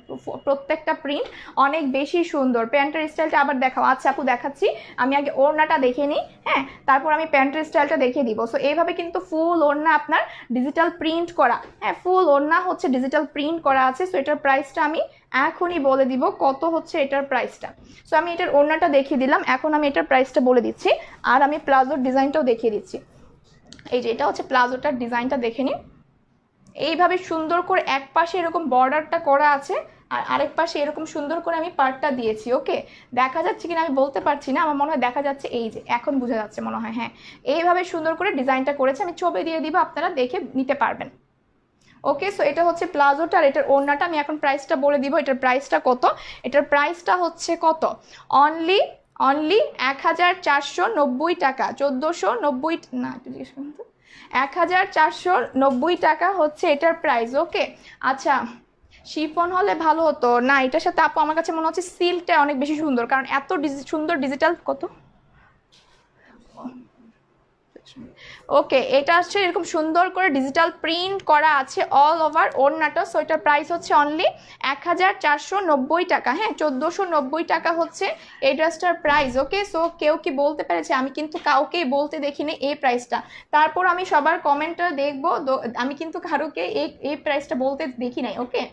প্রত্যেকটা প্রিন্ট অনেক বেশি সুন্দর। প্যান্টের স্টাইলটা আবার দেখাও। আচ্ছা আপু দেখাচ্ছি, আমি আগে ওড়নাটা দেখে নিই, হ্যাঁ, তারপর আমি প্যান্টের স্টাইলটা দেখিয়ে দিব। সো এইভাবে কিন্তু ফুল ওড়না আপনার ডিজিটাল প্রিন্ট করা, হ্যাঁ, ফুল ওড়না হচ্ছে ডিজিটাল প্রিন্ট করা আছে। সো এটার প্রাইসটা আমি এখনই বলে দিব কত হচ্ছে এটার প্রাইসটা। সো আমি এটার ওড়নাটা দেখিয়ে দিলাম, এখন আমি এটার প্রাইসটা বলে দিচ্ছি, আর আমি প্লাজোর ডিজাইনটাও দেখিয়ে দিচ্ছি। এই যে এটা হচ্ছে প্লাজোটার ডিজাইনটা, দেখে নিন। এইভাবে সুন্দর করে এক পাশে এরকম বর্ডারটা করা আছে, আর আরেক পাশে এরকম সুন্দর করে আমি পার্টটা দিয়েছি। ওকে, দেখা যাচ্ছে কিনা আমি বলতে পারছি না, আমার মনে হয় দেখা যাচ্ছে। এই যে এখন বোঝা যাচ্ছে মনে হয়, হ্যাঁ, এইভাবে সুন্দর করে ডিজাইনটা করেছে। আমি ছবি দিয়ে দিব, আপনারা দেখে নিতে পারবেন। ওকে, সো এটা হচ্ছে প্লাজোটা, আর এটার ওড়নাটা আমি এখন প্রাইসটা বলে দিব। এটার প্রাইসটা কত? এটার প্রাইসটা হচ্ছে কত? অনলি 1490 টাকা, 1490 না, একটু জিজ্ঞেস করুন তো। 1490 টাকা হচ্ছে এটার প্রাইস। ওকে, আচ্ছা, শিফন হলে ভালো হতো না, এটার সাথে আপু আমার কাছে মনে হচ্ছে সিল্কটা অনেক বেশি সুন্দর, কারণ এত সুন্দর ডিজিটাল কত। ওকে, এটা হচ্ছে এরকম সুন্দর করে ডিজিটাল প্রিন্ট করা আছে অল ওভার ওড়নাটা। সো এটার প্রাইস হচ্ছে অনলি 1490 টাকা, হ্যাঁ, 1490 টাকা হচ্ছে এই ড্রেসটার প্রাইস। ওকে, সো কেউ কি বলতে পেরেছে? আমি কিন্তু কাউকেই বলতে দেখিনি এই প্রাইসটা। তারপর আমি সবার কমেন্টটা দেখবো, আমি কিন্তু কারোকে এই প্রাইসটা বলতে দেখি নাই। ওকে,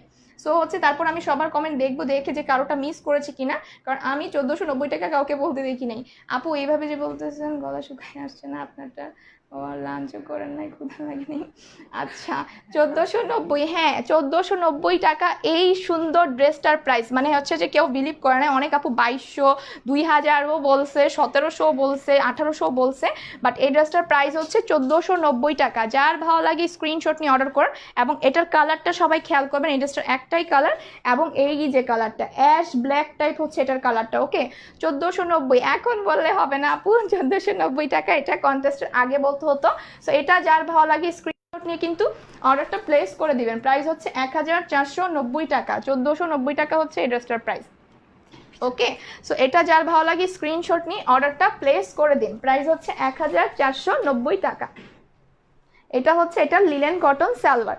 সো হচ্ছে তারপর আমি সবার কমেন্ট দেখবো, দেখে যে কারোটা মিস করেছে কিনা, কারণ আমি 1490 টাকা কাউকে বলতে দেখি নাই। আপু এইভাবে যে বলতেছেন গলা শুকায় আসছে না আপনারটা, ও লাঞ্চও করেন নাই, ক্ষুধা লাগেনি। আচ্ছা, 1490, হ্যাঁ 1490 টাকা এই সুন্দর ড্রেসটার প্রাইস। মানে হচ্ছে যে কেউ বিলিভ করে না, অনেক আপু 2200, 2000ও বলছে, 1700 বলছে, 1800 বলছে, বাট এই ড্রেসটার প্রাইস হচ্ছে 1490 টাকা। যার ভালো লাগে স্ক্রিনশট নিয়ে অর্ডার করুন। এবং এটার কালারটা সবাই খেয়াল করবেন, এই ড্রেসটার একটাই কালার, এবং এই যে কালারটা অ্যাশ ব্ল্যাক টাইপ হচ্ছে এটার কালারটা। ওকে, 1490 এখন বললে হবে না আপু, 1490 টাকা, এটা কন্টেস্টের আগে বলতে হতো। সো এটা যার ভালো লাগে স্ক্রিনশট নিয়ে কিন্তু অর্ডারটা প্লেস করে দিবেন। প্রাইস হচ্ছে 1490 টাকা, 1490 টাকা হচ্ছে এই ড্রেসটার প্রাইস। ওকে, সো এটা যার ভালো লাগে স্ক্রিনশট নিয়ে অর্ডারটা প্লেস করে দিন। প্রাইস হচ্ছে 1490 টাকা। এটা হচ্ছে এটা লিলেন কটন সালোয়ার।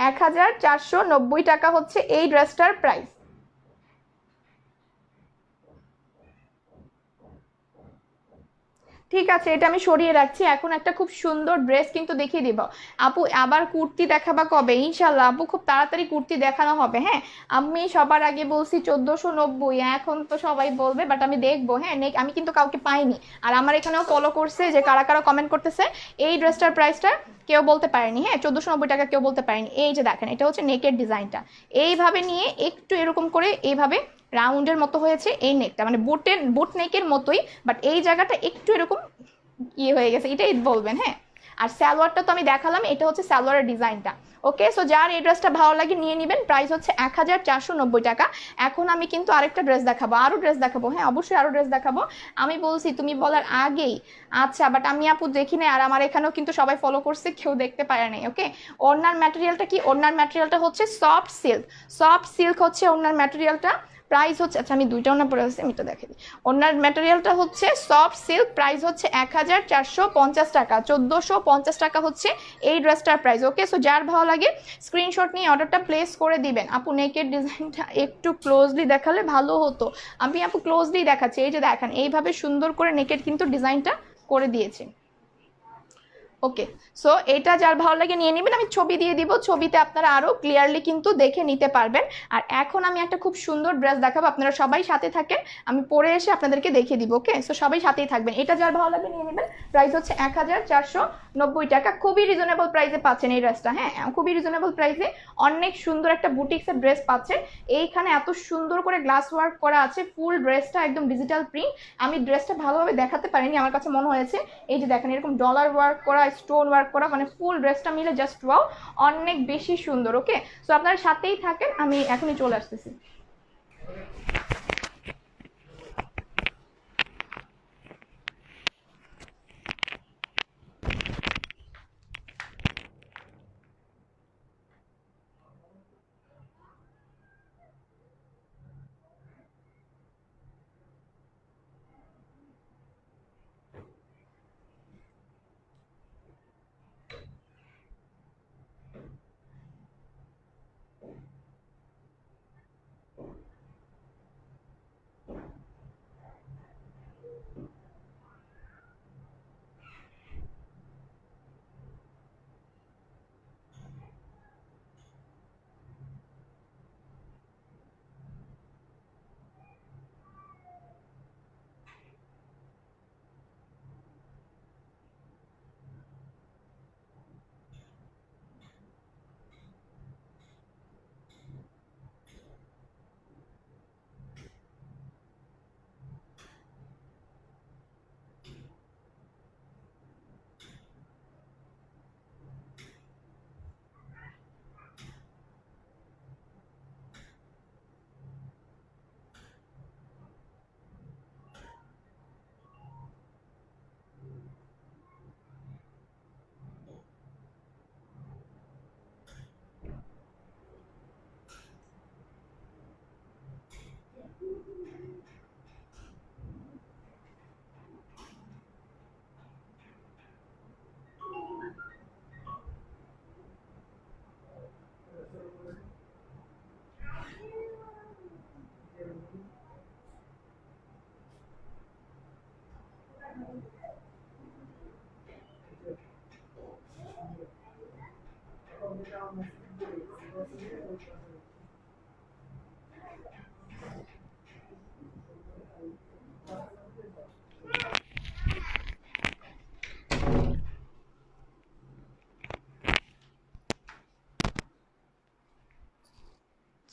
1490 টাকা হচ্ছে এই ড্রেসটার প্রাইস। ঠিক আছে, এটা আমি সরিয়ে রাখছি। এখন একটা খুব সুন্দর ড্রেস কিন্তু দেখিয়ে দিব। আপু আবার কুর্তি দেখাবা কবে? ইনশাল্লাহ আপু খুব তাড়াতাড়ি কুর্তি দেখানো হবে। হ্যাঁ, আমি সবার আগে বলছি 1490, এখন তো সবাই বলবে, বাট আমি দেখবো। হ্যাঁ, আমি কিন্তু কাউকে পাইনি, আর আমার এখানেও ফলো করছে যে কারা কারা কমেন্ট করতেছে এই ড্রেসটার প্রাইসটা কেউ বলতে পারেনি। হ্যাঁ, 1490 টাকা কেউ বলতে পারেনি। এই যে দেখেন, এটা হচ্ছে নেকের ডিজাইনটা, এইভাবে নিয়ে একটু এরকম করে এইভাবে রাউন্ডের মতো হয়েছে এই নেকটা, মানে বুট নেকের মতোই, বাট এই জায়গাটা একটু এরকম ইয়ে হয়ে গেছে, এটাই বলবেন। হ্যাঁ, আর সালোয়ারটা তো আমি দেখালাম, এটা হচ্ছে সালোয়ারের ডিজাইনটা। ওকে, সো যার এই ড্রেসটা ভালো লাগে নিয়ে নেবেন। প্রাইস হচ্ছে 1490 টাকা। এখন আমি কিন্তু আরেকটা ড্রেস দেখাবো, আরও ড্রেস দেখাবো। হ্যাঁ, অবশ্যই আরও ড্রেস দেখাবো, আমি বলছি তুমি বলার আগেই। আচ্ছা, বাট আমি আপু দেখি নাই, আর আমার এখানেও কিন্তু সবাই ফলো করছে, কেউ দেখতে পারে নাই। ওকে, ওড়নার ম্যাটেরিয়ালটা কি? ওড়নার ম্যাটেরিয়ালটা হচ্ছে সফট সিল্ক। সফট সিল্ক হচ্ছে ওড়নার ম্যাটেরিয়ালটা। প্রাইস হচ্ছে, আচ্ছা আমি দুইটা ওনা পরে আসছি, আমি এটা দেখে দিই। ওনার ম্যাটেরিয়ালটা হচ্ছে সফট সিল্ক, প্রাইস হচ্ছে 1450 টাকা, 1450 টাকা হচ্ছে এই ড্রেসটার প্রাইস। ওকে, সো যার ভালো লাগে স্ক্রিনশট নিয়ে অর্ডারটা প্লেস করে দিবেন। আপু নেকের ডিজাইনটা একটু ক্লোজলি দেখালে ভালো হতো। আমি আপু ক্লোজলি দেখাচ্ছি, এই যে দেখেন এইভাবে সুন্দর করে নেকের কিন্তু ডিজাইনটা করে দিয়েছি। ওকে, সো এটা যার ভালো লাগে নিয়ে নেবেন, আমি ছবি দিয়ে দিব, ছবিতে আপনারা আরও ক্লিয়ারলি কিন্তু দেখে নিতে পারবেন। আর এখন আমি একটা খুব সুন্দর ড্রেস দেখাবো, আপনারা সবাই সাথে থাকেন, আমি পরে এসে আপনাদেরকে দেখিয়ে দিব। ওকে, সো সবাই সাথেই থাকবেন। এটা যার ভালো লাগে নিয়ে নেবেন, প্রাইস হচ্ছে 1490 টাকা, খুবই রিজনেবল প্রাইসে পাচ্ছেন এই ড্রেসটা। হ্যাঁ, খুবই রিজনেবল প্রাইসে অনেক সুন্দর একটা বুটিক্সের ড্রেস পাচ্ছেন। এইখানে এত সুন্দর করে গ্লাস ওয়ার্ক করা আছে, ফুল ড্রেসটা একদম ডিজিটাল প্রিন্ট। আমি ড্রেসটা ভালোভাবে দেখাতে পারিনি, আমার কাছে মনে হয়েছে এই যে দেখেন এরকম ডলার ওয়ার্ক করা, স্টোন ওয়ার্ক করা, মানে ফুল ড্রেসটা মিলে জাস্ট ওয়াও, অনেক বেশি সুন্দর। ওকে, সো আপনারা সাথেই থাকেন, আমি এখনই চলে আসতেছি।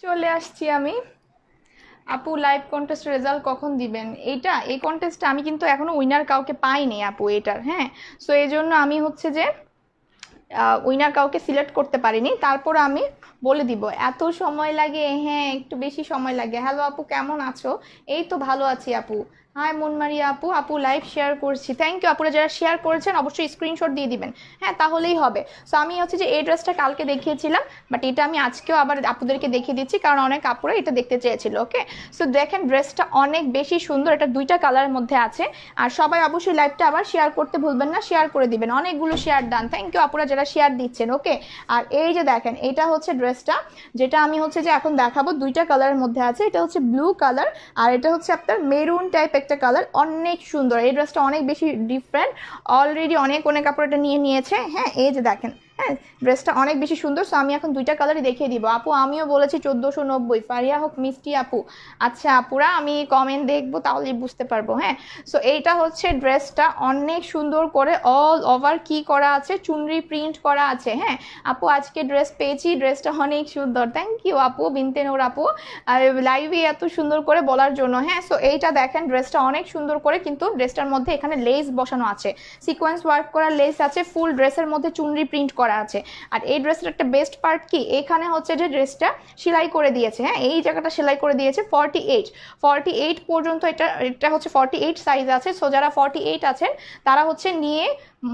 চলে আসছি আমি। আপু লাইভ কন্টেস্ট রেজাল্ট কখন দিবেন? এই কন্টেস্টে আমি কিন্তু এখনো উইনার কাউকে পাইনি আপু এটার। হ্যাঁ, সো এই জন্য আমি হচ্ছে যে উইনার কাউকে সিলেক্ট করতে পারিনি, তারপর আমি বলে দিব। এত সময় লাগে? হ্যাঁ, একটু বেশি সময় লাগে। হ্যালো আপু, কেমন আছো? এই তো ভালো আছি আপু। হাই মনমারিয়া আপু, আপু লাইভ শেয়ার করছি। থ্যাংক ইউ আপুরা, যারা শেয়ার করেছেন অবশ্যই স্ক্রিনশট দিয়ে দিবেন। হ্যাঁ, তাহলেই হবে। সো আমি হচ্ছে যে এই ড্রেসটা কালকে দেখিয়েছিলাম, বাট এটা আমি আজকেও আবার আপুদেরকে দেখিয়ে দিচ্ছি, কারণ অনেক আপুরা এটা দেখতে চেয়েছিল। ওকে, সো দেখেন ড্রেসটা অনেক বেশি সুন্দর, এটা দুইটা কালারের মধ্যে আছে। আর সবাই অবশ্যই লাইভটা আবার শেয়ার করতে ভুলবেন না, শেয়ার করে দিবেন। অনেকগুলো শেয়ার ডান, থ্যাংক ইউ আপুরা যারা শেয়ার দিচ্ছেন। ওকে, আর এই যে দেখেন এটা হচ্ছে ড্রেসটা, যেটা আমি হচ্ছে যে এখন দেখাবো, দুইটা কালারের মধ্যে আছে। এটা হচ্ছে ব্লু কালার, আর এটা হচ্ছে আপনার মেরুন টাইপ একটা কালার, অনেক সুন্দর। এই ড্রেসটা অনেক বেশি ডিফারেন্ট, অলরেডি অনেক কাপড় এটা নিয়ে নিয়েছে। হ্যাঁ, এই যে দেখেন, হ্যাঁ ড্রেসটা অনেক বেশি সুন্দর। সো আমি এখন দুইটা কালারই দেখিয়ে দিব। আপু আমিও বলেছি 1490, ফারিয়া হোক মিষ্টি আপু। আচ্ছা আপুরা, আমি কমেন্ট দেখবো তাহলেই বুঝতে পারবো। হ্যাঁ, সো এইটা হচ্ছে ড্রেসটা, অনেক সুন্দর করে অল ওভার কি করা আছে, চুনরি প্রিন্ট করা আছে। হ্যাঁ আপু, আজকে ড্রেস পেয়েছি, ড্রেসটা অনেক সুন্দর। থ্যাংক ইউ আপু, বিনতে নূর আপু, আর লাইভে এত সুন্দর করে বলার জন্য। হ্যাঁ, সো এইটা দেখেন ড্রেসটা অনেক সুন্দর করে, কিন্তু ড্রেসটার মধ্যে এখানে লেস বসানো আছে, সিকোয়েন্স ওয়ার্ক করা লেস আছে, ফুল ড্রেসের মধ্যে চুনরি প্রিন্ট করা আছে। আর এই ড্রেসের একটা বেস্ট পার্ট কি, এখানে হচ্ছে যে ড্রেসটা সেলাই করে দিয়েছে। হ্যাঁ, এই জায়গাটা সেলাই করে দিয়েছে 48 পর্যন্ত। এটা হচ্ছে 48 সাইজ আছে। সো যারা 48 আছেন তারা হচ্ছে নিয়ে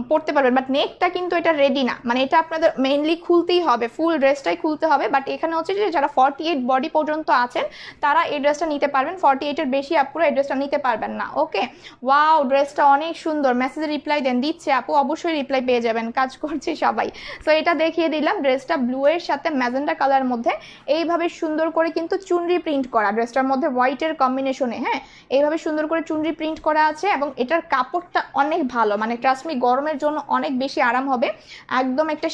পড়তে পারবেন, বাট নেকটা কিন্তু এটা রেডি না, মানে এটা আপনাদের মেইনলি খুলতেই হবে, ফুল ড্রেসটাই খুলতে হবে। বাট এখানে হচ্ছে যে যারা 48 বডি পর্যন্ত আছেন তারা এই ড্রেসটা নিতে পারবেন, 48-এর বেশি আপুরা এই ড্রেসটা নিতে পারবেন না। ওকে, ওয়াও ড্রেসটা অনেক সুন্দর। মেসেজে রিপ্লাই দেন, দিচ্ছে আপু, অবশ্যই রিপ্লাই পেয়ে যাবেন, কাজ করছে সবাই। সো এটা দেখিয়ে দিলাম, ড্রেসটা ব্লু এর সাথে ম্যাজেন্ডা কালার মধ্যে এইভাবে সুন্দর করে কিন্তু চুনরি প্রিন্ট করা, ড্রেসটার মধ্যে হোয়াইটের কম্বিনেশনে, হ্যাঁ এইভাবে সুন্দর করে চুনরি প্রিন্ট করা আছে। এবং এটার কাপড়টা অনেক ভালো, মানে ট্রাস্ট মি গরমের জন্য অনেক বেশি আরাম হবে। একদম একটা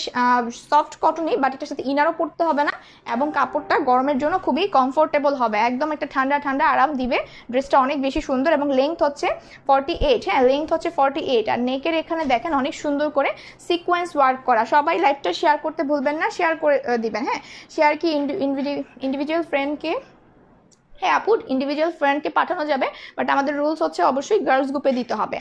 সফট কটনই, বাট এটার সাথে ইনারও পরতে হবে না, এবং কাপড়টা গরমের জন্য খুবই কমফোর্টেবল হবে, একদম একটা ঠান্ডা ঠান্ডা আরাম দিবে। ড্রেসটা অনেক বেশি সুন্দর এবং লেংথ হচ্ছে 48, হ্যাঁ লেংথ হচ্ছে 48। আর নেকের এখানে দেখেন অনেক সুন্দর করে সিকোয়েন্স ওয়ার্ক করা। সবাই লাইভটা শেয়ার করতে ভুলবেন না, শেয়ার করে দিবেন, হ্যাঁ শেয়ার কি ইন্ডিভিজুয়াল ফ্রেন্ডকে, হ্যাঁ আপু ইন্ডিভিজুয়াল ফ্রেন্ডকে পাঠানো যাবে, বাট আমাদের রুলস হচ্ছে অবশ্যই গার্লস গ্রুপে দিতে হবে।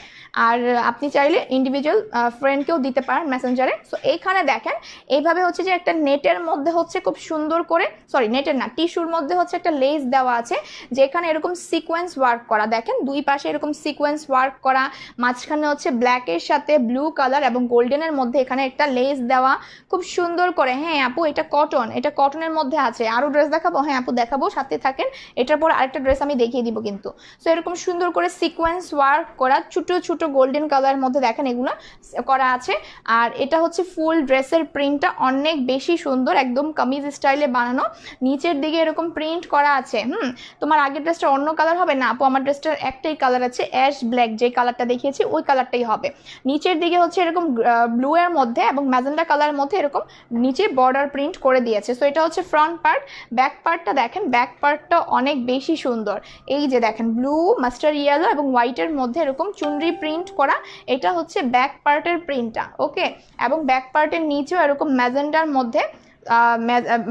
আর আপনি চাইলে ইন্ডিভিজুয়াল ফ্রেন্ডকেও দিতে পারেন মেসেঞ্জারে। সো এইখানে দেখেন এইভাবে হচ্ছে যে একটা নেটের মধ্যে হচ্ছে খুব সুন্দর করে, সরি নেটের না, টিস্যুর মধ্যে হচ্ছে একটা লেস দেওয়া আছে, যেখানে এরকম সিকোয়েন্স ওয়ার্ক করা, দেখেন দুই পাশে এরকম সিকোয়েন্স ওয়ার্ক করা, মাঝখানে হচ্ছে ব্ল্যাকের সাথে ব্লু কালার এবং গোল্ডেনের মধ্যে এখানে একটা লেস দেওয়া খুব সুন্দর করে। হ্যাঁ আপু এটা কটন, এটা কটনের মধ্যে আছে। আরও ড্রেস দেখাবো? হ্যাঁ আপু দেখাবো, সাথে থাকেন, এটার পর আরেকটা ড্রেস আমি দেখিয়ে দিব কিন্তু। সো এরকম সুন্দর করে সিকোয়েন্স ওয়ার্ক করা ছোট ছোট গোল্ডেন কালারের মধ্যে দেখেন এগুলো করা আছে। আর এটা হচ্ছে ফুল ড্রেসের প্রিন্টটা অনেক বেশি সুন্দর, একদম কামিজ স্টাইলে বানানো, নিচের দিকে এরকম প্রিন্ট করা আছে। তোমার আগের ড্রেসটা অন্য কালার হবে না আপু? আমার ড্রেসটার একটাই কালার আছে, অ্যাশ ব্ল্যাক, যে কালারটা দেখিয়েছি ওই কালারটাই হবে। নিচের দিকে হচ্ছে এরকম ব্লু এর মধ্যে এবং ম্যাজেন্ডা কালারের মধ্যে এরকম নিচে বর্ডার প্রিন্ট করে দিয়েছে। সো এটা হচ্ছে ফ্রন্ট পার্ট। ব্যাক পার্টটা দেখেন, ব্যাক পার্টটা অনেক বেশি সুন্দর। এই যে দেখেন ব্লু, মাস্টার ইয়েলো এবং হোয়াইটের মধ্যে এরকম চুনরি প্রিন্ট করা, এটা হচ্ছে ব্যাক পার্টের প্রিন্টটা। ওকে, এবং ব্যাক পার্টের নিচেও এরকম ম্যাজেন্ডার মধ্যে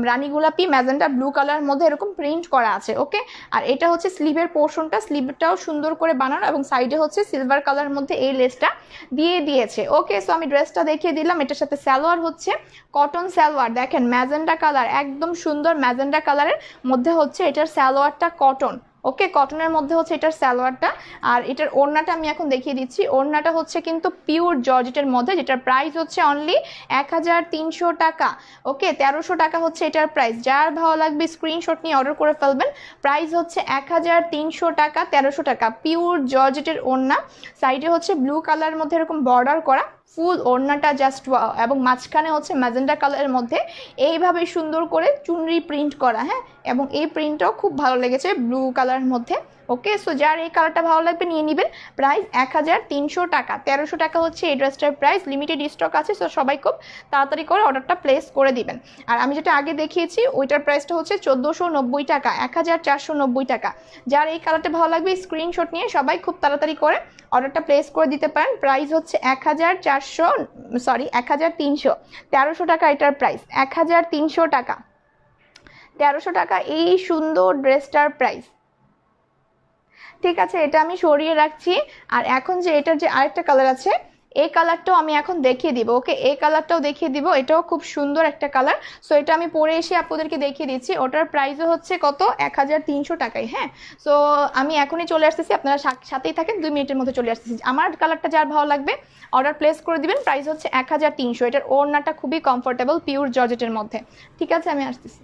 রানী গোলাপি ম্যাজেন্ডা ব্লু কালারের মধ্যে এরকম প্রিন্ট করা আছে। ওকে, আর এটা হচ্ছে স্লিভের পোর্শনটা, স্লিভটাও সুন্দর করে বানানো এবং সাইডে হচ্ছে সিলভার কালারের মধ্যে এই লেসটা দিয়ে দিয়েছে। ওকে, সো আমি ড্রেসটা দেখিয়ে দিলাম। এটার সাথে সালোয়ার হচ্ছে কটন সালোয়ার, দেখেন ম্যাজেন্ডা কালার, একদম সুন্দর ম্যাজেন্ডা কালারের মধ্যে হচ্ছে এটার সালোয়ারটা কটন। ওকে, কটনের মধ্যে হচ্ছে এটার সালোয়ারটা। আর এটার ওড়নাটা আমি এখন দেখিয়ে দিচ্ছি। ওড়নাটা হচ্ছে কিন্তু পিওর জর্জেটের মধ্যে, যেটার প্রাইস হচ্ছে অনলি 1300 টাকা। ওকে, 1300 টাকা হচ্ছে এটার প্রাইস। যার ভালো লাগবে স্ক্রিনশট নিয়ে অর্ডার করে ফেলবেন। প্রাইস হচ্ছে 1300 টাকা, 1300 টাকা। পিওর জর্জেটের ওড়না, সাইডে হচ্ছে ব্লু কালারের মধ্যে এরকম বর্ডার করা, ফুল ওড়নাটা জাস্ট ওয়াও, এবং মাঝখানে হচ্ছে ম্যাজেন্ডা কালারের মধ্যে এইভাবে সুন্দর করে চুনরি প্রিন্ট করা। হ্যাঁ, এবং এই প্রিন্টটাও খুব ভালো লেগেছে ব্লু কালারের মধ্যে। ওকে, সো যার এই কালারটা ভালো লাগবে নিয়ে নেবেন। প্রাইস 1300 টাকা, 1300 টাকা হচ্ছে এই ড্রেসটার প্রাইস। লিমিটেড স্টক আছে, সো সবাই খুব তাড়াতাড়ি করে অর্ডারটা প্লেস করে দিবেন। আর আমি যেটা আগে দেখিয়েছি ওইটার প্রাইসটা হচ্ছে 1490 টাকা, 1490 টাকা। যার এই কালারটা ভালো লাগবে স্ক্রিনশট নিয়ে সবাই খুব তাড়াতাড়ি করে অর্ডারটা প্লেস করে দিতে পারেন। প্রাইস হচ্ছে 1300, 1300 টাকা এটার প্রাইস, 1300 টাকা, 1300 টাকা এই সুন্দর ড্রেসটার প্রাইস। ঠিক আছে, এটা আমি সরিয়ে রাখছি। আর এখন যে এটার যে আরেকটা কালার আছে, এই কালারটাও আমি এখন দেখিয়ে দিব। ওকে, এই কালারটাও দেখিয়ে দিব, এটাও খুব সুন্দর একটা কালার। সো এটা আমি পরে এসে আপনাদেরকে দেখিয়ে দিচ্ছি। ওটার প্রাইসও হচ্ছে কত? 1300 টাকায়। হ্যাঁ, সো আমি এখনই চলে আসতেছি, আপনারা সাথেই থাকেন, 2 মিনিটের মধ্যে চলে আসতেছি। আমার কালারটা যার ভালো লাগবে অর্ডার প্লেস করে দিবেন। প্রাইস হচ্ছে 1300। এটার ওড়নাটা খুবই কমফোর্টেবল, পিওর জর্জেটের মধ্যে। ঠিক আছে, আমি আসতেছি।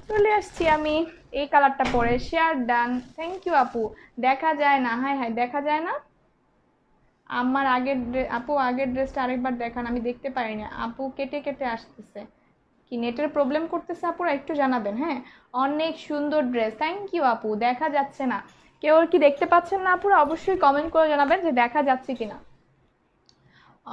চলে আসছি আমি এই কালারটা পরে, শেয়ার ডান, থ্যাংক ইউ আপু। দেখা যায় না, হাই হাই, দেখা যায় না আমার আগের আপু আগের ড্রেসটা আরেকবার দেখান, আমি দেখতে পাই না আপু, কেটে কেটে আসতেছে, কি নেটের প্রবলেম করতেছে আপুরা, একটু জানাবেন। হ্যাঁ, অনেক সুন্দর ড্রেস, থ্যাংক ইউ আপু। দেখা যাচ্ছে না, কেউ কি দেখতে পাচ্ছেন না আপুরা? অবশ্যই কমেন্ট করে জানাবেন যে দেখা যাচ্ছে কিনা।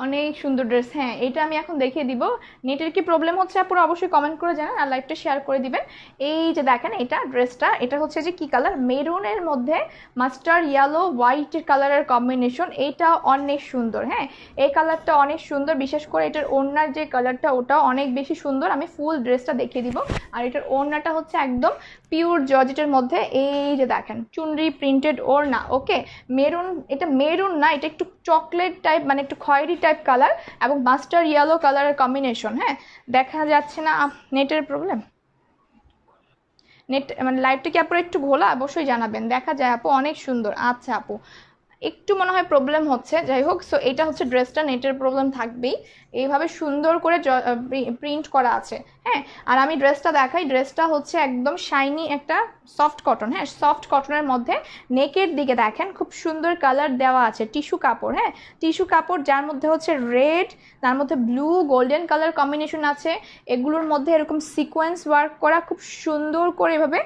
অনেক সুন্দর ড্রেস। হ্যাঁ, এটা আমি এখন দেখিয়ে দিব। নেটের কি প্রবলেম হচ্ছে আপুরা অবশ্যই কমেন্ট করে জানান আর লাইভটা শেয়ার করে দিবেন। এই যে দেখেন এটা ড্রেসটা, এটা হচ্ছে যে কি কালার, মেরুনের মধ্যে মাস্টার্ড ইয়েলো হোয়াইট কালারের কম্বিনেশন, এইটা অনেক সুন্দর। হ্যাঁ, এই কালারটা অনেক সুন্দর, বিশেষ করে এটার ওড়নার যে কালারটা ওটাও অনেক বেশি সুন্দর। আমি ফুল ড্রেসটা দেখিয়ে দিব। আর এটার ওড়নাটা হচ্ছে একদম পিওর জর্জেটের মধ্যে, এই যে দেখেন চুনরি প্রিন্টেড ওড়না। ওকে, মেরুন, এটা মেরুন না, এটা একটু চকলেট টাইপ, মানে একটু খয়েরি টাইপ কালার এবং মাস্টার্ড ইয়েলো কালারের কম্বিনেশন। হ্যাঁ, দেখা যাচ্ছে না, নেটের প্রবলেম, নেট মানে লাইভটা কি আপনারা একটু ঘোলা, অবশ্যই জানাবেন। দেখা যায় আপু, অনেক সুন্দর। আচ্ছা আপু, একটু মনে হয় প্রবলেম হচ্ছে, যাই হোক। সো এটা হচ্ছে ড্রেসটা, নেটের প্রবলেম থাকবেই। এইভাবে সুন্দর করে প্রিন্ট করা আছে। হ্যাঁ, আর আমি ড্রেসটা দেখাই, ড্রেসটা হচ্ছে একদম শাইনি একটা সফট কটন। হ্যাঁ, সফট কটনের মধ্যে নেকের দিকে দেখেন খুব সুন্দর কালার দেওয়া আছে, টিস্যু কাপড়। হ্যাঁ, টিস্যু কাপড়, যার মধ্যে হচ্ছে রেড, তার মধ্যে ব্লু গোল্ডেন কালার কম্বিনেশন আছে। এগুলোর মধ্যে এরকম সিকোয়েন্স ওয়ার্ক করা, খুব সুন্দর করে এভাবে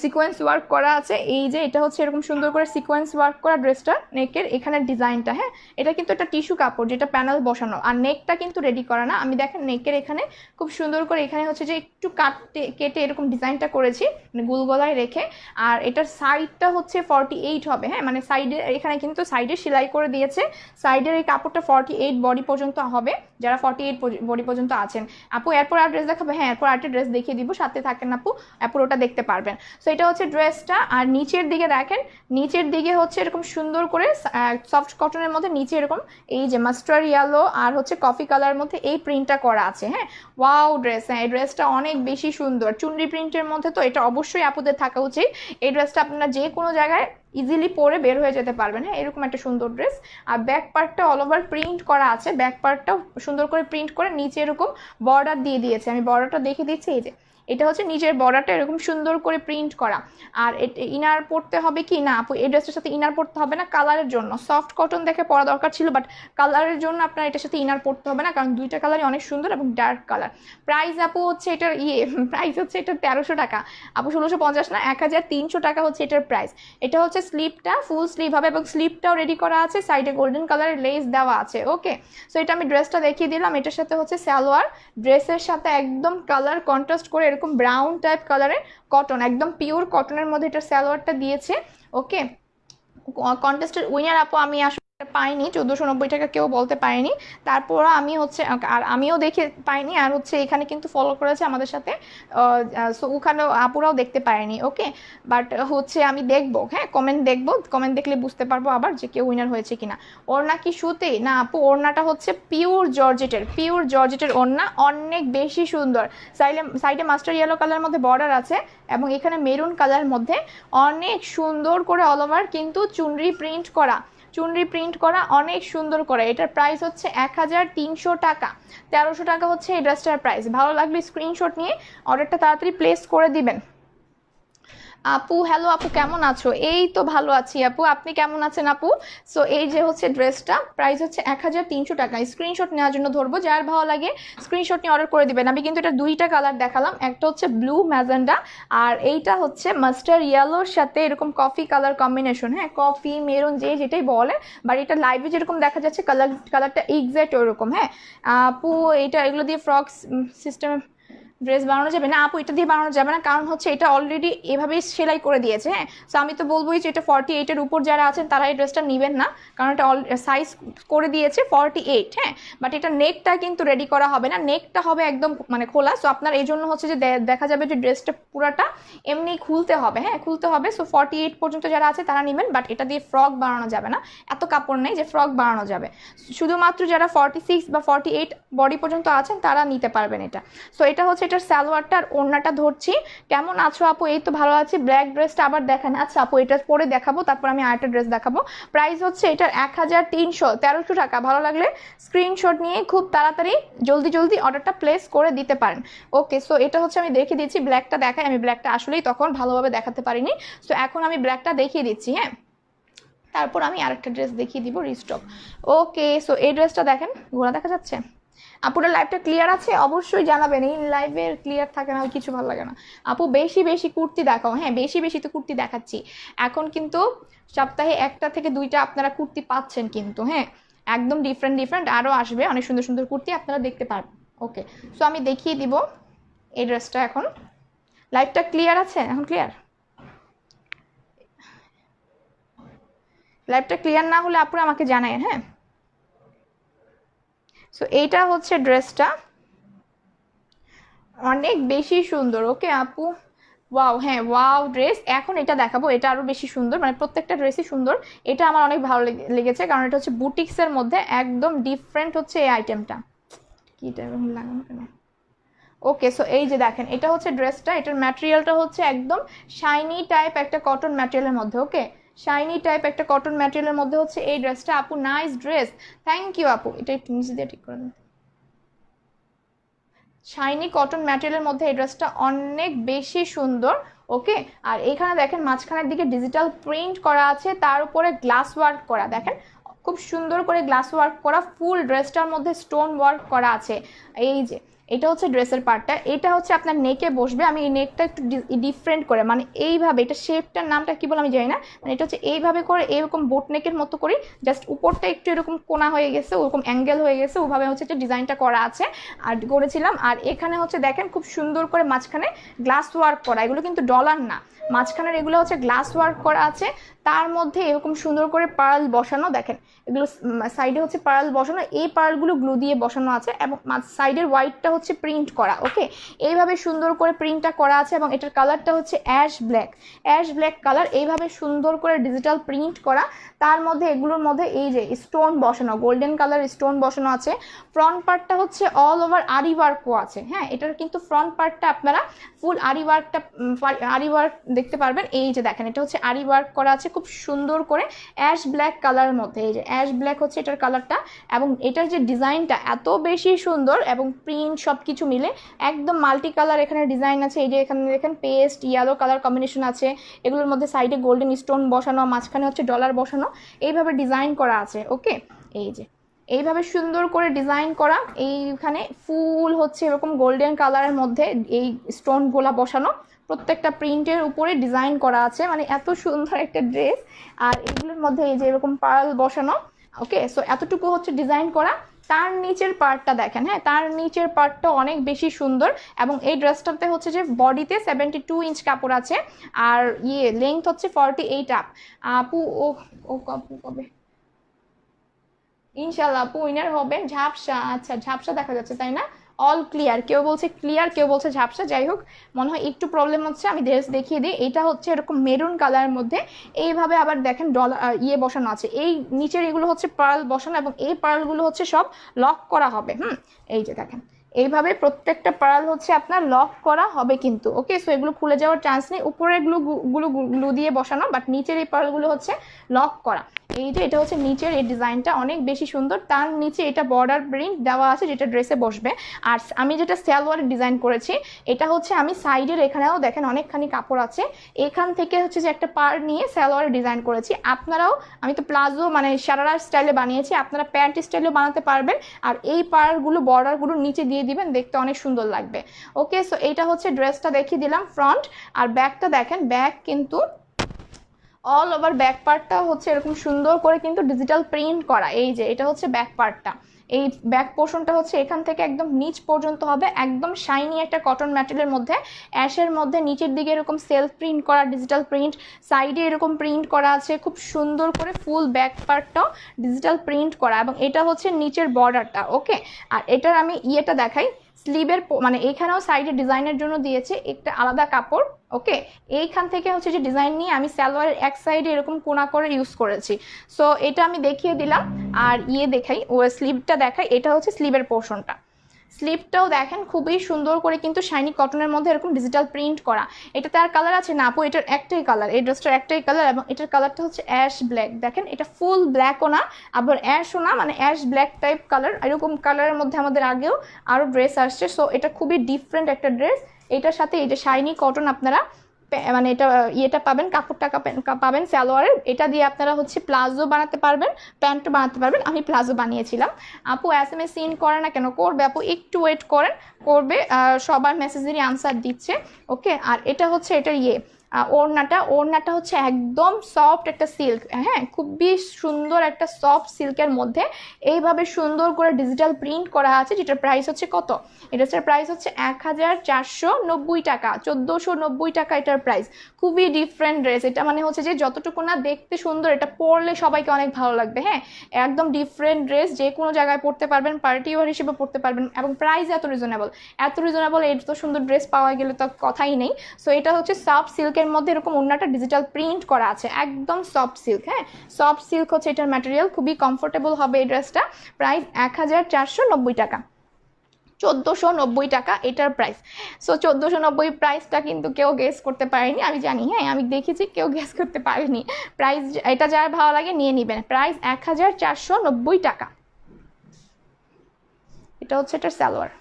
সিকোয়েন্স ওয়ার্ক করা আছে। এই যে এটা হচ্ছে এরকম সুন্দর করে সিকোয়েন্স ওয়ার্ক করা ড্রেসটা, নেকের এখানের ডিজাইনটা। হ্যাঁ, এটা কিন্তু একটা টিস্যু কাপড় যেটা প্যানেল বসানো, আর নেকটা কিন্তু রেডি করা না। আমি দেখেন নেকের এখানে খুব সুন্দর করে এখানে হচ্ছে যে একটু কেটে এরকম ডিজাইনটা করেছি, মানে গুলগলায় রেখে। আর এটার সাইডটা হচ্ছে 48 হবে। হ্যাঁ, মানে সাইডে এখানে কিন্তু সাইডে সেলাই করে দিয়েছে। সাইডের এই কাপড়টা 48 বডি পর্যন্ত হবে, যারা 48 বডি পর্যন্ত আছেন। আপু এরপর আর ড্রেস দেখাবে? হ্যাঁ, এরপর আরেকটা ড্রেস দেখিয়ে দিব, সাথে থাকেন আপু, এরপর ওটা দেখতে পারবেন। সো এটা হচ্ছে ড্রেসটা। আর নিচের দিকে দেখেন, নিচের দিকে হচ্ছে এরকম সুন্দর করে সফট কটনের মধ্যে নিচে এরকম এই যে মাস্টার্ড ইয়েলো আর হচ্ছে কফি কালার মধ্যে এই প্রিন্টটা করা আছে। হ্যাঁ, ওয়াও ড্রেস। হ্যাঁ, এই ড্রেসটা অনেক বেশি সুন্দর, চুনরি প্রিন্টের মধ্যে, তো এটা অবশ্যই আপুদের থাকা উচিত। এই ড্রেসটা আপনারা যে কোনো জায়গায় ইজিলি পরে বের হয়ে যেতে পারবেন। হ্যাঁ, এরকম একটা সুন্দর ড্রেস। আর ব্যাক পার্টটা অল ওভার প্রিন্ট করা আছে, ব্যাক পার্টটাও সুন্দর করে প্রিন্ট করে নিচে এরকম বর্ডার দিয়ে দিয়েছে। আমি বর্ডারটা দেখিয়ে দিচ্ছি, এই যে এটা হচ্ছে নিচের বর্ডারটা এরকম সুন্দর করে প্রিন্ট করা। আর ইনার পরতে হবে কি না আপু, এই ড্রেসটার সাথে ইনার পরতে হবে না, কালারের জন্য সফট কটন দেখে পরা দরকার ছিল, বাট কালারের জন্য আপনার এটার সাথে ইনার পরতে হবে না, কারণ দুইটা কালারই অনেক সুন্দর এবং ডার্ক কালার। প্রাইস আপু হচ্ছে এটার প্রাইস হচ্ছে এটার 1300 টাকা আপু, 1650 না, 1300 টাকা হচ্ছে এটার প্রাইস। এটা হচ্ছে স্লিপটা, ফুল স্লিভ হবে এবং স্লিপটাও রেডি করা আছে, সাইডে গোল্ডেন কালারের লেস দেওয়া আছে। ওকে, সো এটা আমি ড্রেসটা দেখিয়ে দিলাম। এটার সাথে হচ্ছে সালোয়ার, ড্রেসের সাথে একদম কালার কন্ট্রাস্ট করে এরকম ব্রাউন টাইপ কালারের কটন, একদম পিওর কটনের মধ্যে এটা সালোয়ারটা দিয়েছে। ওকে, কন্টেস্টের উইনার আপু আমি আসলে পাইনি, 1490 টাকা কেউ বলতে পারেনি। তারপর আমি হচ্ছে, আর আমিও দেখে পাইনি, আর হচ্ছে এখানে কিন্তু ফলো করেছে আমাদের সাথে, সো ওখানে আপুরাও দেখতে পারেনি। ওকে, বাট হচ্ছে আমি দেখবো, হ্যাঁ কমেন্ট দেখবো, কমেন্ট দেখলে বুঝতে পারবো আবার যে কেউ উইনার হয়েছে কিনা। ওড়না কি সুতি না আপু, ওড়নাটা হচ্ছে পিওর জর্জেটের ওড়না, অনেক বেশি সুন্দর। সাইডে মাস্টার ইয়েলো কালারের মধ্যে বর্ডার আছে এবং এখানে মেরুন কালারের মধ্যে অনেক সুন্দর করে অল ওভার কিন্তু চুনরি প্রিন্ট করা অনেক সুন্দর করে। এটার প্রাইস হচ্ছে 1300 টাকা, 1300 টাকা হচ্ছে এই ড্রেসটার প্রাইস। ভালো লাগলে স্ক্রিনশট নিয়ে অর্ডারটা তাড়াতাড়ি প্লেস করে দিবেন। আপু হ্যালো আপু, কেমন আছো? এই তো ভালো আছি আপু, আপনি কেমন আছেন আপু? সো এই যে হচ্ছে ড্রেসটা, প্রাইস হচ্ছে 1300 টাকা। স্ক্রিনশট নেওয়ার জন্য ধরবো, যার ভালো লাগে স্ক্রিনশট নিয়ে অর্ডার করে দিবেন। আমি কিন্তু এটা দুইটা কালার দেখালাম, একটা হচ্ছে ব্লু ম্যাজেন্ডা আর এইটা হচ্ছে মাস্টার্ড ইয়েলোর সাথে এরকম কফি কালার কম্বিনেশন। হ্যাঁ, কফি মেরুন যে যেটাই বলে, বাট এটা লাইভে যেরকম দেখা যাচ্ছে কালারটা এক্স্যাক্ট ওরকম। হ্যাঁ আপু, এগুলো দিয়ে ফ্রক সিস্টেম ড্রেস বানানো যাবে না আপু, এটা দিয়ে বানানো যাবে না, কারণ হচ্ছে এটা অলরেডি এভাবেই সেলাই করে দিয়েছে। হ্যাঁ, সো আমি তো বলবোই যে এটা 48-এর উপর যারা আছেন তারা এই ড্রেসটা নেবেন না, কারণ এটা সাইজ করে দিয়েছে 48। হ্যাঁ, বাট এটা নেকটা কিন্তু রেডি করা হবে না, নেকটা হবে একদম মানে খোলা। সো আপনার এই জন্য হচ্ছে যে দেখা যাবে যে ড্রেসটা পুরাটা এমনি খুলতে হবে। হ্যাঁ, খুলতে হবে। সো 48 পর্যন্ত যারা আছে তারা নেবেন, বাট এটা দিয়ে ফ্রক বানানো যাবে না, এত কাপড় নেই যে ফ্রক বানানো যাবে। শুধুমাত্র যারা 46 বা 48 বডি পর্যন্ত আছেন তারা নিতে পারবেন এটা। সো এটা হচ্ছে এটার সালোয়ারটা আর ওড়নাটা ধরছি। কেমন আছো আপু? এই তো ভালো আছি। ব্ল্যাক ড্রেসটা আবার দেখান। আচ্ছা আপু, এটা পরে দেখাবো, তারপর আমি আরেকটা ড্রেস দেখাবো। প্রাইস হচ্ছে এটার 1300 টাকা। ভালো লাগলে স্ক্রিনশট নিয়ে খুব তাড়াতাড়ি জলদি জলদি অর্ডারটা প্লেস করে দিতে পারেন। ওকে, সো এটা হচ্ছে আমি দেখিয়ে দিচ্ছি। ব্ল্যাকটা দেখাই, আমি ব্ল্যাকটা আসলেই তখন ভালোভাবে দেখাতে পারিনি, সো এখন আমি ব্ল্যাকটা দেখিয়ে দিচ্ছি। হ্যাঁ, তারপর আমি আরেকটা ড্রেস দেখিয়ে দিব রিস্টক। ওকে, সো এই ড্রেসটা দেখেন, ঘোরা দেখা যাচ্ছে? আপুরা লাইভটা ক্লিয়ার আছে? অবশ্যই জানাবেন, এই লাইভের ক্লিয়ার থাকে না কিছু ভালো লাগে না। আপু বেশি বেশি কুর্তি দেখাও। হ্যাঁ, বেশি বেশি তো কুর্তি দেখাচ্ছি। এখন কিন্তু সপ্তাহে 1টা থেকে 2টা আপনারা কুর্তি পাচ্ছেন কিন্তু। হ্যাঁ, একদম ডিফারেন্ট ডিফারেন্ট আরও আসবে, অনেক সুন্দর সুন্দর কুর্তি আপনারা দেখতে পারবেন। ওকে, সো আমি দেখিয়ে দিব এই ড্রেসটা। এখন লাইভটা ক্লিয়ার আছে? এখন ক্লিয়ার? লাইভটা ক্লিয়ার না হলে আপুরা আমাকে জানায়েন। হ্যাঁ, সো এইটা হচ্ছে ড্রেসটা, অনেক বেশি সুন্দর। ওকে আপু, ওয়াও, হ্যাঁ ওয়াও ড্রেস। এখন এটা দেখাবো, এটা আরো বেশি সুন্দর, মানে প্রত্যেকটা ড্রেসই সুন্দর। এটা আমার অনেক ভালো লেগেছে, কারণ এটা হচ্ছে বুটিক্সের মধ্যে একদম ডিফারেন্ট হচ্ছে এই আইটেমটা। কি টাইপের লাগানো কেন? ওকে, সো এই যে দেখেন, এটা হচ্ছে ড্রেসটা। এটার ম্যাটেরিয়ালটা হচ্ছে একদম শাইনি টাইপ একটা কটন ম্যাটেরিয়ালের মধ্যে। ওকে, শাইনি টাইপ একটা কটন ম্যাটেরিয়ালের মধ্যে হচ্ছে এই ড্রেসটা। আপু নাইস ড্রেস, থ্যাংক ইউ আপু। এটা একটু নিচে দিয়ে ঠিক করে দেন। শাইনি কটন ম্যাটেরিয়ালের মধ্যে এই ড্রেসটা অনেক বেশি সুন্দর। ওকে, আর এখানে দেখেন মাঝখানের দিকে ডিজিটাল প্রিন্ট করা আছে, তার উপরে গ্লাস ওয়ার্ক করা। দেখেন খুব সুন্দর করে গ্লাস ওয়ার্ক করা, ফুল ড্রেসটার মধ্যে স্টোন ওয়ার্ক করা আছে। এই যে এটা হচ্ছে ড্রেসের পার্টটা, এটা হচ্ছে আপনার নেকে বসবে। আমি এই নেকটা একটু ডিফারেন্ট করে, মানে এইভাবে, এটা শেপটার নামটা কি বলে আমি জানি না, মানে এটা হচ্ছে এইভাবে করে এরকম বোট নেকের মতো করে জাস্ট উপরটা একটু এরকম কোনা হয়ে গেছে, ওরকম অ্যাঙ্গেল হয়ে গেছে, ওভাবে হচ্ছে একটা ডিজাইনটা করা আছে আর করেছিলাম। আর এখানে হচ্ছে দেখেন খুব সুন্দর করে মাঝখানে গ্লাস ওয়ার্ক করা, এগুলো কিন্তু ডলার না, মাঝখানের এগুলো হচ্ছে গ্লাস ওয়ার্ক করা আছে। তার মধ্যে এরকম সুন্দর করে পার্ল বসানো, দেখেন এগুলো সাইডে হচ্ছে পার্ল বসানো, এই পার্লগুলো গ্লু দিয়ে বসানো আছে, এবং সাইডের হোয়াইটটা হচ্ছে প্রিন্ট করা। ওকে, এইভাবে সুন্দর করে প্রিন্টটা করা আছে, এবং এটার কালারটা হচ্ছে অ্যাশ ব্ল্যাক কালার। এইভাবে সুন্দর করে ডিজিটাল প্রিন্ট করা, তার মধ্যে এগুলোর মধ্যে এই যে স্টোন বসানো, গোল্ডেন কালার স্টোন বসানো আছে। ফ্রন্ট পার্টটা হচ্ছে অল ওভার আরি ওয়ার্কও আছে। হ্যাঁ, এটার কিন্তু ফ্রন্ট পার্টটা আপনারা ফুল আরি ওয়ার্ক দেখতে পারবেন। এই যে দেখেন, এটা হচ্ছে আরি ওয়ার্ক করা আছে খুব সুন্দর করে অ্যাশ ব্ল্যাক কালারের মধ্যে। এই যে অ্যাশ ব্ল্যাক হচ্ছে এটার কালারটা, এবং এটার যে ডিজাইনটা এত বেশি সুন্দর, এবং প্রিন্ট সব কিছু মিলে একদম মাল্টি কালার এখানে ডিজাইন আছে। এই যে এখানে দেখেন পেস্ট ইয়েলো কালার কম্বিনেশন আছে, এগুলোর মধ্যে সাইডে গোল্ডেন স্টোন বসানো, মাঝখানে হচ্ছে ডলার বসানো, এইভাবে ডিজাইন করা আছে। ওকে, এই যে এইভাবে সুন্দর করে ডিজাইন করা, এইখানে ফুল হচ্ছে এরকম গোল্ডেন কালারের মধ্যে এই স্টোনগুলা বসানো, প্রত্যেকটা প্রিন্টের উপরে ডিজাইন করা আছে, মানে এত সুন্দর একটা ড্রেস। আর এগুলোর মধ্যে এই যে এরকম পার্ল বসানো। ওকে, সো এতটুকু হচ্ছে ডিজাইন করা। তার নিচের পার্টটা দেখেন, হ্যাঁ তার নিচের পার্টটা অনেক বেশি সুন্দর, এবং এই ড্রেসটাতে হচ্ছে যে বডিতে 72 ইঞ্চ কাপড় আছে, আর লেন্থ হচ্ছে 48 আপ। আপু ও ও আপু কবে ইনশাল্লাহ আপু উইনার হবেন? ঝাপসা, আচ্ছা ঝাপসা দেখা যাচ্ছে তাই না? অল ক্লিয়ার, কেউ বলছে ক্লিয়ার, কেউ বলছে ঝাপসা। যাই হোক, মনে হয় একটু প্রবলেম হচ্ছে, আমি ড্রেস দেখিয়ে দিই। এটা হচ্ছে এরকম মেরুন কালারের মধ্যে, এইভাবে আবার দেখেন ডলার বসানো আছে, এই নিচের এগুলো হচ্ছে পার্ল বসানো, এবং এই পার্লগুলো হচ্ছে সব লক করা হবে। এই যে দেখেন এইভাবে প্রত্যেকটা পার্ল হচ্ছে আপনার লক করা হবে কিন্তু। ওকে, সো এগুলো খুলে যাওয়ার চান্স নেই, উপরের গ্লু দিয়ে বসানো, বাট নিচের এই পার্লগুলো হচ্ছে লক করা। এই যে এটা হচ্ছে নিচের এই ডিজাইনটা অনেক বেশি সুন্দর, তার নিচে এটা বর্ডার প্রিন্ট দেওয়া আছে যেটা ড্রেসে বসবে। আর আমি যেটা সালোয়ারের ডিজাইন করেছি, এটা হচ্ছে আমি সাইডের এখানেও দেখেন অনেকখানি কাপড় আছে, এখান থেকে হচ্ছে যে একটা পার্ট নিয়ে সালোয়ারের ডিজাইন করেছি। আপনারাও, আমি তো প্লাজো মানে সারারা স্টাইলে বানিয়েছি, আপনারা প্যান্ট স্টাইলেও বানাতে পারবেন, আর এই পার্টগুলো বর্ডারগুলো নিচে দিয়ে দিবেন, দেখতে অনেক সুন্দর লাগবে। ওকে, সো এইটা হচ্ছে ড্রেসটা দেখিয়ে দিলাম ফ্রন্ট। আর ব্যাকটা দেখেন, ব্যাক কিন্তু অল ওভার ব্যাক পার্টটা হচ্ছে এরকম সুন্দর করে কিন্তু ডিজিটাল প্রিন্ট করা। এই যে এটা হচ্ছে ব্যাক পার্টটা, এই ব্যাক পোর্শনটা হচ্ছে এখান থেকে একদম নিচ পর্যন্ত হবে, একদম শাইনি একটা কটন ম্যাটেরিয়ালের মধ্যে, অ্যাশের মধ্যে নিচের দিকে এরকম সেলফ প্রিন্ট করা ডিজিটাল প্রিন্ট, সাইডে এরকম প্রিন্ট করা আছে খুব সুন্দর করে, ফুল ব্যাক পার্টটাও ডিজিটাল প্রিন্ট করা, এবং এটা হচ্ছে নিচের বর্ডারটা। ওকে, আর এটার আমি ইয়েটা দেখাই, স্লিভের মানে এখানেও সাইডে ডিজাইনের জন্য দিয়েছে একটা আলাদা কাপড়। ওকে, এইখান থেকে হচ্ছে যে ডিজাইন নিয়ে আমি সালোয়ারের এক সাইডে এরকম কোনা করে ইউজ করেছি। সো এটা আমি দেখিয়ে দিলাম। আর দেখাই, ও স্লিভটা দেখাই, এটা হচ্ছে স্লিভের পোর্শনটা। স্লিপটাও দেখেন খুবই সুন্দর করে কিন্তু শাইনি কটনের মধ্যে এরকম ডিজিটাল প্রিন্ট করা। এটাতে আর কালার আছে না আপু? এটার একটাই কালার, এই ড্রেসটার একটাই কালার, এবং এটার কালারটা হচ্ছে অ্যাশ ব্ল্যাক। দেখেন এটা ফুল ব্ল্যাকও না আবার অ্যাশও না, মানে অ্যাশ ব্ল্যাক টাইপ কালার। এরকম কালারের মধ্যে আমাদের আগেও আরও ড্রেস আসছে। সো এটা খুবই ডিফারেন্ট একটা ড্রেস। এটার সাথে এই যে শাইনি কটন আপনারা মানে এটা ইয়েটা পাবেন, কাপড়টা পাবেন সালোয়ারের। এটা দিয়ে আপনারা হচ্ছে প্লাজো বানাতে পারবেন, প্যান্টও বানাতে পারবেন। আমি প্লাজো বানিয়েছিলাম। আপু SMS সিন করে না কেন? করবে আপু, একটু ওয়েট করেন, করবে। সবার মেসেজেরই আনসার দিচ্ছে। ওকে, আর এটা হচ্ছে এটার ওড়নাটা হচ্ছে একদম সফট একটা সিল্ক, হ্যাঁ, খুবই সুন্দর একটা সফট সিল্কের মধ্যে এইভাবে সুন্দর করে ডিজিটাল প্রিন্ট করা আছে, যেটার প্রাইস হচ্ছে কত? এটার প্রাইস হচ্ছে 1490 টাকা, 1490 টাকা এটার প্রাইস। খুবই ডিফারেন্ট ড্রেস এটা, মানে হচ্ছে যে যতটুকু না দেখতে সুন্দর, এটা পরলে সবাইকে অনেক ভালো লাগবে। হ্যাঁ, একদম ডিফারেন্ট ড্রেস, যে কোনো জায়গায় পরতে পারবেন, পার্টি ওয়ার হিসেবে পরতে পারবেন, এবং প্রাইস এত রিজনেবল। এত সুন্দর ড্রেস পাওয়া গেলে তো কথাই নেই। সো এটা হচ্ছে সফট সিল্কের মধ্যে এরকম ওড়নাটা ডিজিটাল প্রিন্ট করা আছে, একদম সফট সিল্ক। হ্যাঁ, সফট সিল্ক হচ্ছে এটার ম্যাটেরিয়াল, খুবই কমফোর্টেবল হবে এই ড্রেসটা। প্রাইস 1490 টাকা, 1490 টাকা এটার প্রাইস। সো 1490 প্রাইসটা কিন্তু কেউ গেস করতে পারেনি, আমি জানি। হ্যাঁ, আমি দেখেছি কেউ গেস করতে পারেনি। প্রাইস এটা যার ভালো লাগে নিয়ে নেবেন। প্রাইস 1490 টাকা। এটা হচ্ছে এটার সালোয়ার।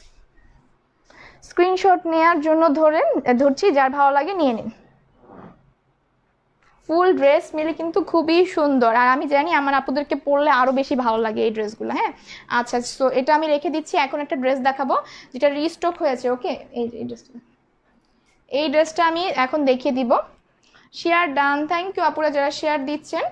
স্ক্রিনশট নেওয়ার জন্য ধরছি, যার ভালো লাগে নিয়ে নিন। ফুল ড্রেস মিলে কিন্তু খুবই সুন্দর, আর আমি জানি আমার আপুদেরকে পরলে আরও বেশি ভালো লাগে এই ড্রেসগুলো। হ্যাঁ, আচ্ছা, সো এটা আমি রেখে দিচ্ছি। এখন একটা ড্রেস দেখাবো যেটা রিস্টক হয়েছে। ওকে, এই ড্রেসটা আমি এখন দেখিয়ে দিব। শেয়ার ডান, থ্যাংক ইউ আপুরা যারা শেয়ার দিচ্ছেন।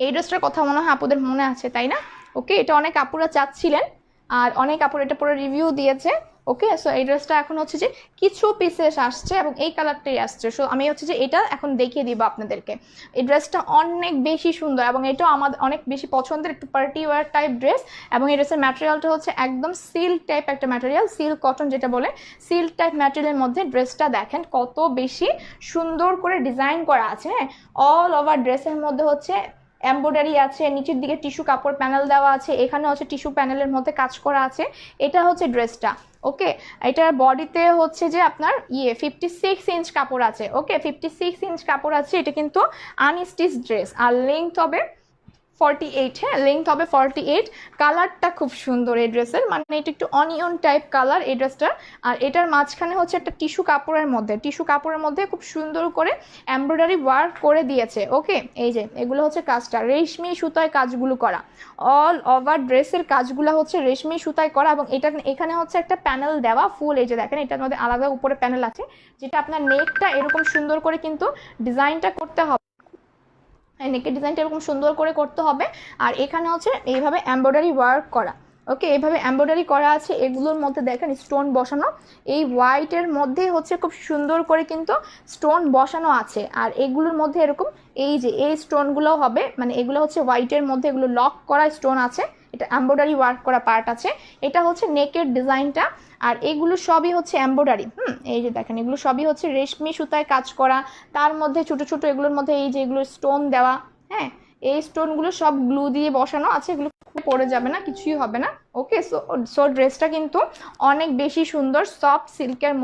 এই ড্রেসটার কথা মনে হয় আপুদের মনে আছে, তাই না? ওকে, এটা অনেক আপুরা চাচ্ছিলেন, আর অনেক আপুরা এটা পরে রিভিউ দিয়েছে। ওকে, সো এই ড্রেসটা এখন হচ্ছে যে কিছু পিসেস আসছে এবং এই কালারটাই আসছে। সো আমি হচ্ছে যে এটা এখন দেখিয়ে দিব আপনাদেরকে। এই ড্রেসটা অনেক বেশি সুন্দর, এবং এটাও আমাদের অনেক বেশি পছন্দের, একটু পার্টি ওয়ার টাইপ ড্রেস। এবং এই ড্রেসের ম্যাটেরিয়ালটা হচ্ছে একদম সিল্ক টাইপ একটা ম্যাটেরিয়াল, সিল্ক কটন যেটা বলে, সিল্ক টাইপ ম্যাটেরিয়ালের মধ্যে ড্রেসটা দেখেন কত বেশি সুন্দর করে ডিজাইন করা আছে। হ্যাঁ, অল ওভার ড্রেসের মধ্যে হচ্ছে এমব্রয়ডারি আছে, নিচের দিকে টিস্যু কাপড় প্যানেল দেওয়া আছে, এখানে হচ্ছে টিস্যু প্যানেলের মধ্যে কাজ করা আছে। এটা হচ্ছে ড্রেসটা। ওকে, এটার বডিতে হচ্ছে যে আপনার 56 ইঞ্চ কাপড় আছে। ওকে, 56 ইঞ্চ কাপড় আছে। এটা কিন্তু আনস্টিচ ড্রেস, আর লেন্থ হবে 48। হ্যাঁ, লেন্থ হবে 48। কালারটা খুব সুন্দর এই ড্রেসের, মানে এটা একটু অনিয়ন টাইপ কালার এই ড্রেসটার। আর এটার মাঝখানে হচ্ছে একটা টিস্যু কাপড়ের মধ্যে খুব সুন্দর করে এমব্রয়ডারি ওয়ার্ক করে দিয়েছে। ওকে, এই যে এগুলো হচ্ছে কাজটা রেশমি সুতায় কাজগুলো করা, অল ওভার ড্রেসের কাজগুলো হচ্ছে রেশমি সুতায় করা। এবং এখানে হচ্ছে একটা প্যানেল দেওয়া ফুল, এই যে দেখেন এটার মধ্যে আলাদা উপরে প্যানেল আছে, যেটা আপনার নেকটা এরকম সুন্দর করে কিন্তু ডিজাইনটা করতে হবে। নেকের ডিজাইনটা এরকম সুন্দর করে করতে হবে। আর এখানে হচ্ছে এইভাবে এমব্রয়ডারি ওয়ার্ক করা। ওকে, এইভাবে এমব্রয়ডারি করা আছে। এগুলোর মধ্যে দেখেন স্টোন বসানো, এই হোয়াইটের মধ্যে হচ্ছে খুব সুন্দর করে কিন্তু স্টোন বসানো আছে। আর এগুলোর মধ্যে এরকম এই যে এই স্টোনগুলো হবে, মানে এগুলো হচ্ছে হোয়াইটের মধ্যে এগুলো লক করা স্টোন আছে, এটা এমব্রয়ডারি ওয়ার্ক করা পার্ট আছে। এটা হচ্ছে নেকের ডিজাইনটা, আর এগুলো সবই হচ্ছে এমব্রয়ডারি। এই যে দেখেন এগুলো সবই হচ্ছে রেশমি সুতায় কাজ করা, তার মধ্যে ছোট ছোট এগুলোর মধ্যে এই যে এগুলো স্টোন দেওয়া। হ্যাঁ, এই স্টোনগুলো সব গ্লু দিয়ে বসানো আছে, এগুলো পড়ে যাবে না, কিছুই হবে না। ওকে, সো ড্রেসটা কিন্তু অনেক বেশি সুন্দর, সফট সিল্কের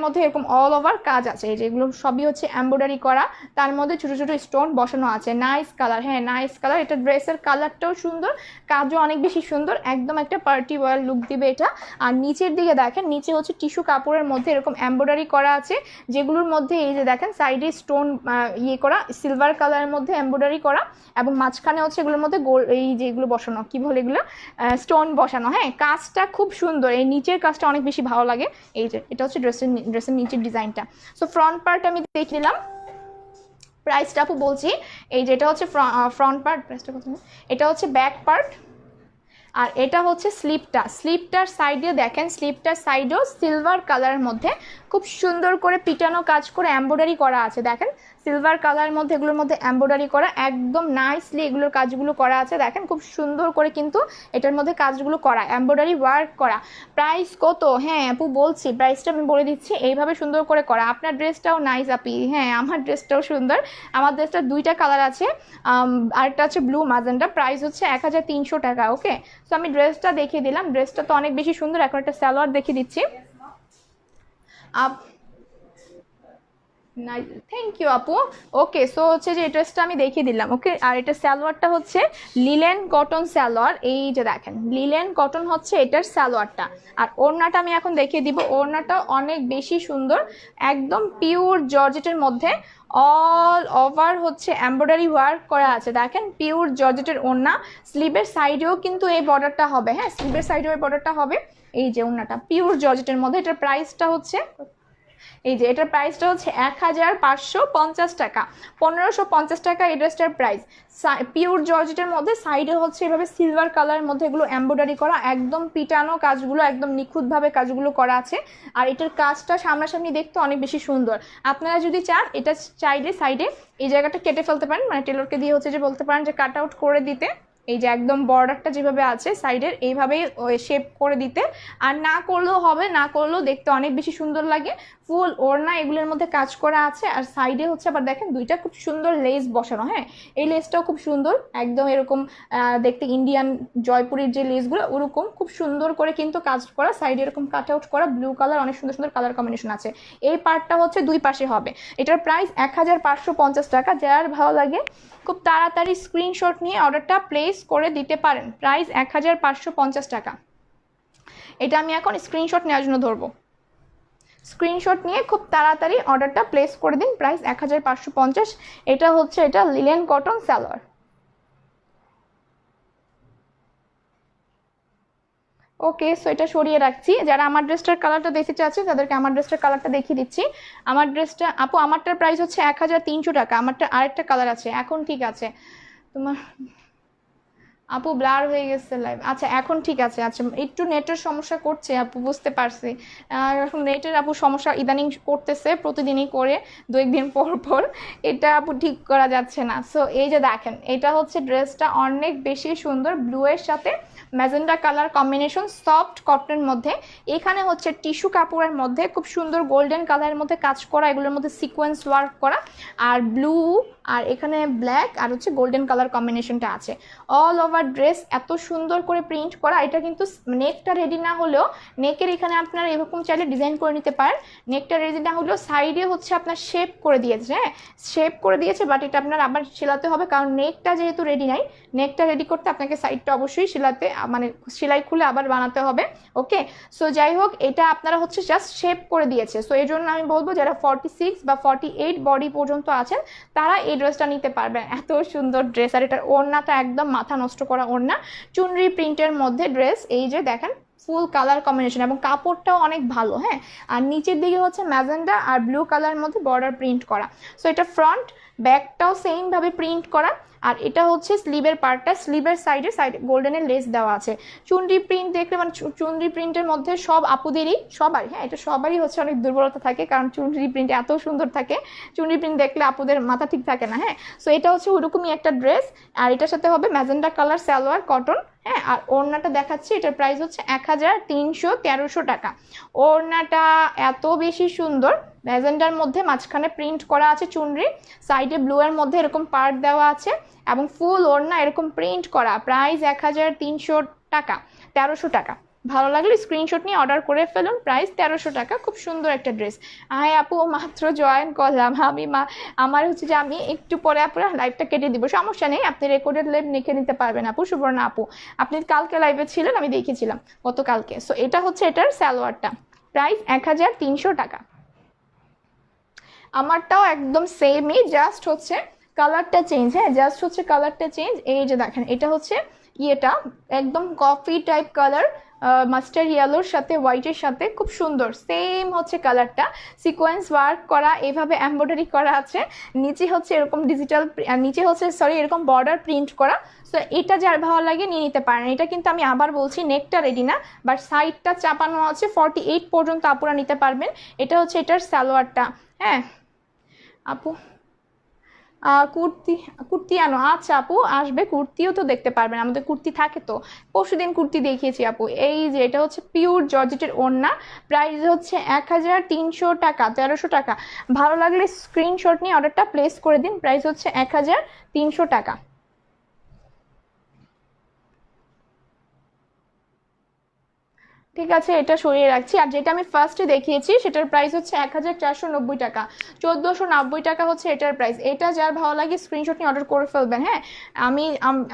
মধ্যে এরকম অল ওভার কাজ আছে। এই যেগুলো সবই হচ্ছে এমব্রয়ডারি করা, তার মধ্যে ছোট ছোট স্টোন বসানো আছে। নাইস কালার, হ্যাঁ নাইস কালার। এটা ড্রেসের কালারটাও সুন্দর, কাজও অনেক বেশি সুন্দর, একদম একটা পার্টি ওয়্যার লুক দিবে এটা। আর নিচের দিকে দেখেন, নিচে হচ্ছে টিস্যু কাপড়ের মধ্যে এরকম এমব্রয়ডারি করা আছে, যেগুলোর মধ্যে এই যে দেখেন সাইডে স্টোন করা, সিলভার কালারের মধ্যে এমব্রয়ডারি করা, এবং মাঝখানে হচ্ছে এগুলোর মধ্যে এই যে এগুলো বসানো, কি বলে এগুলো, স্টোন বসানো। হ্যাঁ, কাজটা খুব সুন্দর, এই নিচের কাজটা অনেক বেশি ভালো লাগে। এই যে এটা হচ্ছে ড্রেসের নিচের ডিজাইনটা। সো ফ্রন্ট পার্ট আমি দেখে নিলাম, প্রাইসটা আপু বলছি। এই যে এটা হচ্ছে ফ্রন্ট পার্ট, প্রাইসটা কত? এটা হচ্ছে ব্যাক পার্ট, আর এটা হচ্ছে স্লিপটার সাইডে দেখেন, স্লিপটার সাইডেও সিলভার কালারের মধ্যে খুব সুন্দর করে পিটানো কাজ করে এমব্রয়ডারি করা আছে। দেখেন সিলভার কালারের মধ্যে এগুলোর মধ্যে এমব্রয়ডারি করা, একদম নাইসলি এগুলোর কাজগুলো করা আছে। দেখেন খুব সুন্দর করে কিন্তু এটার মধ্যে কাজগুলো করা, এমব্রয়ডারি ওয়ার্ক করা। প্রাইস কত? হ্যাঁ আপু বলছি, প্রাইসটা আমি বলে দিচ্ছি। এইভাবে সুন্দর করে করা। আপনার ড্রেসটাও নাইস আপি, হ্যাঁ আমার ড্রেসটাও সুন্দর। আমার ড্রেসটার দুইটা কালার আছে, আরেকটা আছে ব্লু ম্যাজেন্টা। প্রাইস হচ্ছে 1300 টাকা। ওকে, সো আমি ড্রেসটা দেখিয়ে দিলাম, ড্রেসটা তো অনেক বেশি সুন্দর। এখন একটা সালোয়ার দেখিয়ে দিচ্ছি। থ্যাংক ইউ আপু। ওকে, সো হচ্ছে যে এই ড্রেসটা আমি দেখিয়ে দিলাম। ওকে, আর এটা সালোয়ারটা হচ্ছে লিলেন কটন সালোয়ার। এই যে দেখেন লিলেন কটন হচ্ছে এটার সালোয়ারটা। আর ওড়নাটা আমি এখন দেখিয়ে দিব। ওড়নাটা অনেক বেশি সুন্দর, একদম পিওর জর্জেটের মধ্যে অল ওভার হচ্ছে এমব্রয়ডারি ওয়ার্ক করা আছে। দেখেন পিওর জর্জেটের ওড়না। স্লিভের সাইডেও কিন্তু এই বর্ডারটা হবে, হ্যাঁ স্লিভের সাইডেও এই বর্ডারটা হবে। এই যে ওড়নাটা পিওর জর্জেটের মধ্যে। এটার প্রাইসটা হচ্ছে, এই যে এটার প্রাইসটা হচ্ছে 1550 টাকা, 1550 টাকা এই ড্রেসটার প্রাইস। পিওর জর্জেটের মধ্যে সাইডে হচ্ছে এভাবে সিলভার কালারের মধ্যে এগুলো এমব্রয়ডারি করা, একদম পিটানো কাজগুলো, একদম নিখুঁতভাবে কাজগুলো করা আছে। আর এটার কাজটা সামনাসামনি দেখতে অনেক বেশি সুন্দর। আপনারা যদি চান এটা চাইলে সাইডে এই জায়গাটা কেটে ফেলতে পারেন, মানে টেলরকে দিয়ে হচ্ছে যে বলতে পারেন যে কাট আউট করে দিতে। এই যে একদম বর্ডারটা যেভাবে আছে সাইডের এইভাবেই শেপ করে দিতে। আর না করলেও হবে, না করলেও দেখতে অনেক বেশি সুন্দর লাগে। ফুল ওড়না এগুলোর মধ্যে কাজ করা আছে। আর সাইডে হচ্ছে আবার দেখেন দুইটা খুব সুন্দর লেস বসানো, হ্যাঁ এই লেসটাও খুব সুন্দর, একদম এরকম দেখতে ইন্ডিয়ান জয়পুরের যে লেসগুলো ওরকম খুব সুন্দর করে কিন্তু কাজ করা। সাইডে এরকম কাট আউট করা ব্লু কালার, অনেক সুন্দর সুন্দর কালার কম্বিনেশন আছে। এই পার্টটা হচ্ছে দুই পাশে হবে। এটার প্রাইস 1550 টাকা। যার ভালো লাগে খুব তাড়াতাড়ি স্ক্রিনশট নিয়ে অর্ডারটা প্লেস করে দিতে পারেন। প্রাইস 1550 টাকা। এটা আমি এখন স্ক্রিনশট নেওয়ার জন্য ধরবো। স্ক্রিনশট নিয়ে খুব তাড়াতাড়ি অর্ডারটা প্লেস করে দিন। প্রাইস 1550। এটা হচ্ছে এটা লিলেন কটন সালোয়ার। ওকে, সো এটা সরিয়ে রাখছি। যারা আমার ড্রেসটার কালারটা দেখতে চাচ্ছে তাদেরকে আমার ড্রেসটার কালারটা দেখিয়ে দিচ্ছি। আমার ড্রেসটা আপু আমারটার প্রাইস হচ্ছে 1300 টাকা। আমারটা আরেকটা কালার আছে। এখন ঠিক আছে তোমার আপু, ব্লার হয়ে গেছে লাইভ। আচ্ছা এখন ঠিক আছে। আচ্ছা একটু নেটের সমস্যা করছে আপু, বুঝতে পারছি। এখন নেটের আপু সমস্যা ইদানিং করতেছে, প্রতিদিনই করে, দু একদিন পর পর। এটা আপু ঠিক করা যাচ্ছে না। সো এই যে দেখেন এটা হচ্ছে ড্রেসটা অনেক বেশি সুন্দর, ব্লু এর সাথে ম্যাজেন্ডা কালার কম্বিনেশন, সফট কটনের মধ্যে। এখানে হচ্ছে টিস্যু কাপড়ের মধ্যে খুব সুন্দর গোল্ডেন কালারের মধ্যে কাজ করা, এগুলোর মধ্যে সিকোয়েন্স ওয়ার্ক করা, আর ব্লু আর এখানে ব্ল্যাক আর হচ্ছে গোল্ডেন কালার কম্বিনেশনটা আছে। অল ওভার ড্রেস এত সুন্দর করে প্রিন্ট করা। এটা কিন্তু নেকটা রেডি না হলেও, নেকের এখানে আপনারা এরকম চাইলে ডিজাইন করে নিতে পারেন। নেকটা রেডি না হলেও সাইডে হচ্ছে আপনার শেপ করে দিয়েছে, হ্যাঁ শেপ করে দিয়েছে, বাট এটা আপনার আবার সেলাতে হবে, কারণ নেকটা যেহেতু রেডি নাই। নেকটা রেডি করতে আপনাকে সাইডটা অবশ্যই সেলাতে, মানে সেলাই খুলে আবার বানাতে হবে। ওকে, সো যাই হোক এটা আপনারা হচ্ছে জাস্ট শেপ করে দিয়েছে। সো এই জন্য আমি বলবো যারা 46 বা 48 বডি পর্যন্ত আছেন তারা এই ড্রেসটা নিতে পারবেন। এত সুন্দর ড্রেস। আর এটার ওড়নাটা একদম মাথা নষ্ট করা ওড়না, চুনরি প্রিন্টের মধ্যে ড্রেস। এই যে দেখেন ফুল কালার কম্বিনেশন এবং কাপড়টাও অনেক ভালো, হ্যাঁ। আর নিচের দিকে হচ্ছে ম্যাজেন্ডা আর ব্লু কালারের মধ্যে বর্ডার প্রিন্ট করা। সো এটা ফ্রন্ট ব্যাকটাও সেম ভাবে প্রিন্ট করা। আর এটা হচ্ছে স্লিভের পার্টটা, স্লিভের সাইডে গোল্ডেনের লেস দেওয়া আছে। চুনরি প্রিন্ট দেখলে মানে চুনরি প্রিন্টের মধ্যে সব আপুদেরই সবারই, হ্যাঁ এটা সবারই হচ্ছে অনেক দুর্বলতা থাকে, কারণ চুনরি প্রিন্ট এত সুন্দর থাকে, চুনরি প্রিন্ট দেখলে আপুদের মাথা ঠিক থাকে না, হ্যাঁ। সো এটা হচ্ছে ওরকমই একটা ড্রেস। আর এটার সাথে হবে ম্যাজেন্ডা কালার সালোয়ার কটন, হ্যাঁ। আর ওড়নাটা দেখাচ্ছি, এটার প্রাইস হচ্ছে 1300 টাকা। ওড়নাটা এত বেশি সুন্দর, ম্যাজেন্ডার মধ্যে মাঝখানে প্রিন্ট করা আছে চুনরি, সাইডে ব্লু এর মধ্যে এরকম পার্ট দেওয়া আছে এবং ফুল ওড়না এরকম প্রিন্ট করা। প্রাইস 1300 টাকা, 1300 টাকা। ভালো লাগলে স্ক্রিনশট নিয়ে অর্ডার করে ফেলুন। প্রাইস 1300 টাকা। খুব সুন্দর একটা ড্রেস। আয় আপু মাত্র জয়েন করলাম আমি, আমার হচ্ছে যে আমি একটু পরে আপনার লাইভটা কেটে দিব, সমস্যা নেই, আপনি রেকর্ডেড লাইভ লিখে নিতে পারবেন আপু। সুবর্ণা আপু আপনি কালকে লাইভে ছিলেন, আমি দেখেছিলাম গতকালকে। সো এটা হচ্ছে এটার সালোয়ারটা। প্রাইস 1300 টাকা। আমারটাও একদম সেমই, জাস্ট হচ্ছে কালারটা চেঞ্জ, হ্যাঁ জাস্ট হচ্ছে কালারটা চেঞ্জ। এই যে দেখেন এটা হচ্ছে ইয়েটা একদম কফি টাইপ কালার, মাস্টার্ড ইয়েলোর সাথে হোয়াইটের সাথে খুব সুন্দর সেম হচ্ছে কালারটা, সিকোয়েন্স ওয়ার্ক করা, এভাবে এমব্রয়ডারি করা আছে। নিচে হচ্ছে এরকম ডিজিটাল, নিচে হচ্ছে সরি এরকম বর্ডার প্রিন্ট করা। সো এটা যার ভালো লাগে নিয়ে নিতে পারেন। এটা কিন্তু আমি আবার বলছি নেকটা রেডি না, বাট সাইডটা চাপানো আছে, 48 পর্যন্ত আপুরা নিতে পারবেন। এটা হচ্ছে এটার সালোয়ারটা, হ্যাঁ আপু। কুর্তি, কুর্তি আনো, আচ্ছা আপু আসবে, কুর্তিও তো দেখতে পারবেন, আমাদের কুর্তি থাকে তো, পরশুদিন কুর্তি দেখিয়েছি আপু। এই যে এটা হচ্ছে পিওর জর্জেটের ওড়না, প্রাইস হচ্ছে 1300 টাকা, 1300 টাকা। ভালো লাগলে স্ক্রিনশট নিয়ে অর্ডারটা প্লেস করে দিন। প্রাইস হচ্ছে 1300 টাকা। ঠিক আছে, এটা সরিয়ে রাখছি। আর যেটা আমি ফার্স্টে দেখিয়েছি সেটার প্রাইস হচ্ছে 1490 টাকা, 1490 টাকা হচ্ছে এটার প্রাইস। এটা যার ভালো লাগে স্ক্রিনশট নিয়ে অর্ডার করে ফেলবেন। হ্যাঁ,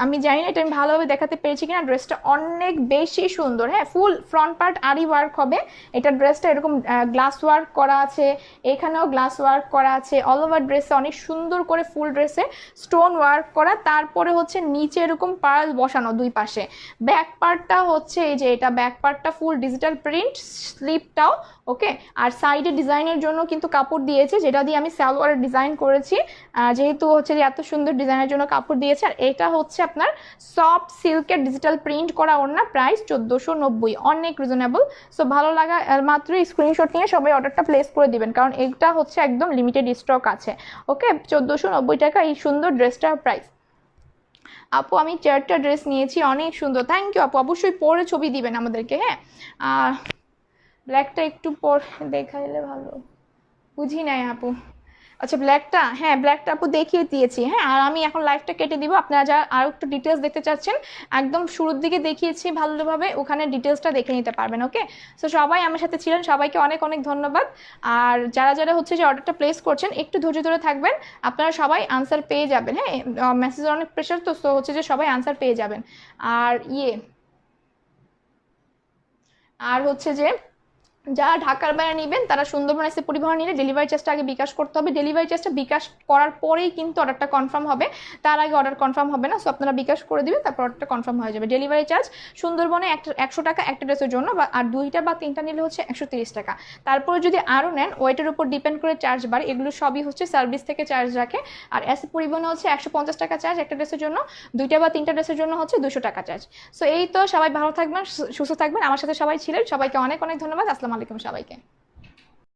আমি জানি না এটা আমি ভালোভাবে দেখাতে পেরেছি কিনা, ড্রেসটা অনেক বেশি সুন্দর। হ্যাঁ, ফুল ফ্রন্ট পার্ট আরি ওয়ার্ক হবে। এটা ড্রেসটা এরকম গ্লাস ওয়ার্ক করা আছে, এখানেও গ্লাস ওয়ার্ক করা আছে, অল ওভার ড্রেসে অনেক সুন্দর করে ফুল ড্রেসে স্টোন ওয়ার্ক করা, তারপরে হচ্ছে নিচে এরকম পার্ল বসানো দুই পাশে। ব্যাক পার্টটা হচ্ছে এই যে এটা ব্যাক পার্টটা ফুল ডিজিটাল প্রিন্ট, স্লিপটাও ওকে। আর সাইডে ডিজাইনের জন্য কিন্তু কাপড় দিয়েছে, যেটা দিয়ে আমি সালোয়ারের ডিজাইন করেছি, যেহেতু হচ্ছে যে এত সুন্দর ডিজাইনের জন্য কাপড় দিয়েছে। আর এটা হচ্ছে আপনার সফট সিল্কের ডিজিটাল প্রিন্ট করা ওড়না, প্রাইস 1490, অনেক রিজনেবল। সো ভালো লাগা মাত্রই স্ক্রিনশট নিয়ে সবাই অর্ডারটা প্লেস করে দিবেন, কারণ এটা হচ্ছে একদম লিমিটেড স্টক আছে। ওকে, 1490 টাকা এই সুন্দর ড্রেসটার প্রাইস। আপু আমি 4টা ড্রেস নিয়েছি, অনেক সুন্দর, থ্যাংক ইউ আপু। অবশ্যই পরে ছবি দিবেন আমাদেরকে। হ্যাঁ, আর ব্ল্যাকটা একটু পর দেখাইলে ভালো, বুঝি নাই আপু। আচ্ছা ব্ল্যাকটা, হ্যাঁ ব্ল্যাকটা আপু দেখিয়ে দিয়েছি। হ্যাঁ, আর আমি এখন লাইভটা কেটে দিব। আপনারা যারা আরও একটু ডিটেলস দেখতে চাচ্ছেন, একদম শুরুর দিকে দেখিয়েছি ভালোভাবে, ওখানে ডিটেলসটা দেখে নিতে পারবেন। ওকে, সো সবাই আমার সাথে ছিলেন, সবাইকে অনেক অনেক ধন্যবাদ। আর যারা যারা হচ্ছে যে অর্ডারটা প্লেস করছেন একটু ধৈর্য ধরে থাকবেন, আপনারা সবাই আনসার পেয়ে যাবেন। হ্যাঁ, মেসেজের অনেক প্রেশার, তো হচ্ছে যে সবাই আনসার পেয়ে যাবেন। আর আর হচ্ছে যে যারা ঢাকার বাইরে নেবেন তারা সুন্দরবন এসে পরিবহন নিলে ডেলিভারি চার্জটা আগে বিকাশ করতে হবে। ডেলিভারি চার্জটা বিকাশ করার পরেই কিন্তু অর্ডারটা কনফার্ম হবে, তার আগে অর্ডার কনফার্ম হবে না। সো আপনারা বিকাশ করে দিবেন, তারপর অর্ডারটা কনফার্ম হয়ে যাবে। ডেলিভারি চার্জ সুন্দরবনে 100 টাকা একটা ড্রেসের জন্য, আর 2টা বা 3টা নিলে হচ্ছে 130 টাকা। তারপরে যদি আরও নেন ওয়েটের উপর ডিপেন্ড করে চার্জ বাড়ে, এগুলো সবই হচ্ছে সার্ভিস থেকে চার্জ রাখে। আর এসে পরিবহনে হচ্ছে 150 টাকা চার্জ একটা ড্রেসের জন্য, 2টা বা 3টা ড্রেসের জন্য হচ্ছে 200 টাকা চার্জ। সো এই তো, সবাই ভালো থাকবেন, সুস্থ থাকবেন। আমার সাথে সবাই ছিলেন, সবাইকে অনেক অনেক ধন্যবাদ। আসসালামু আলাইকুম সবাইকে।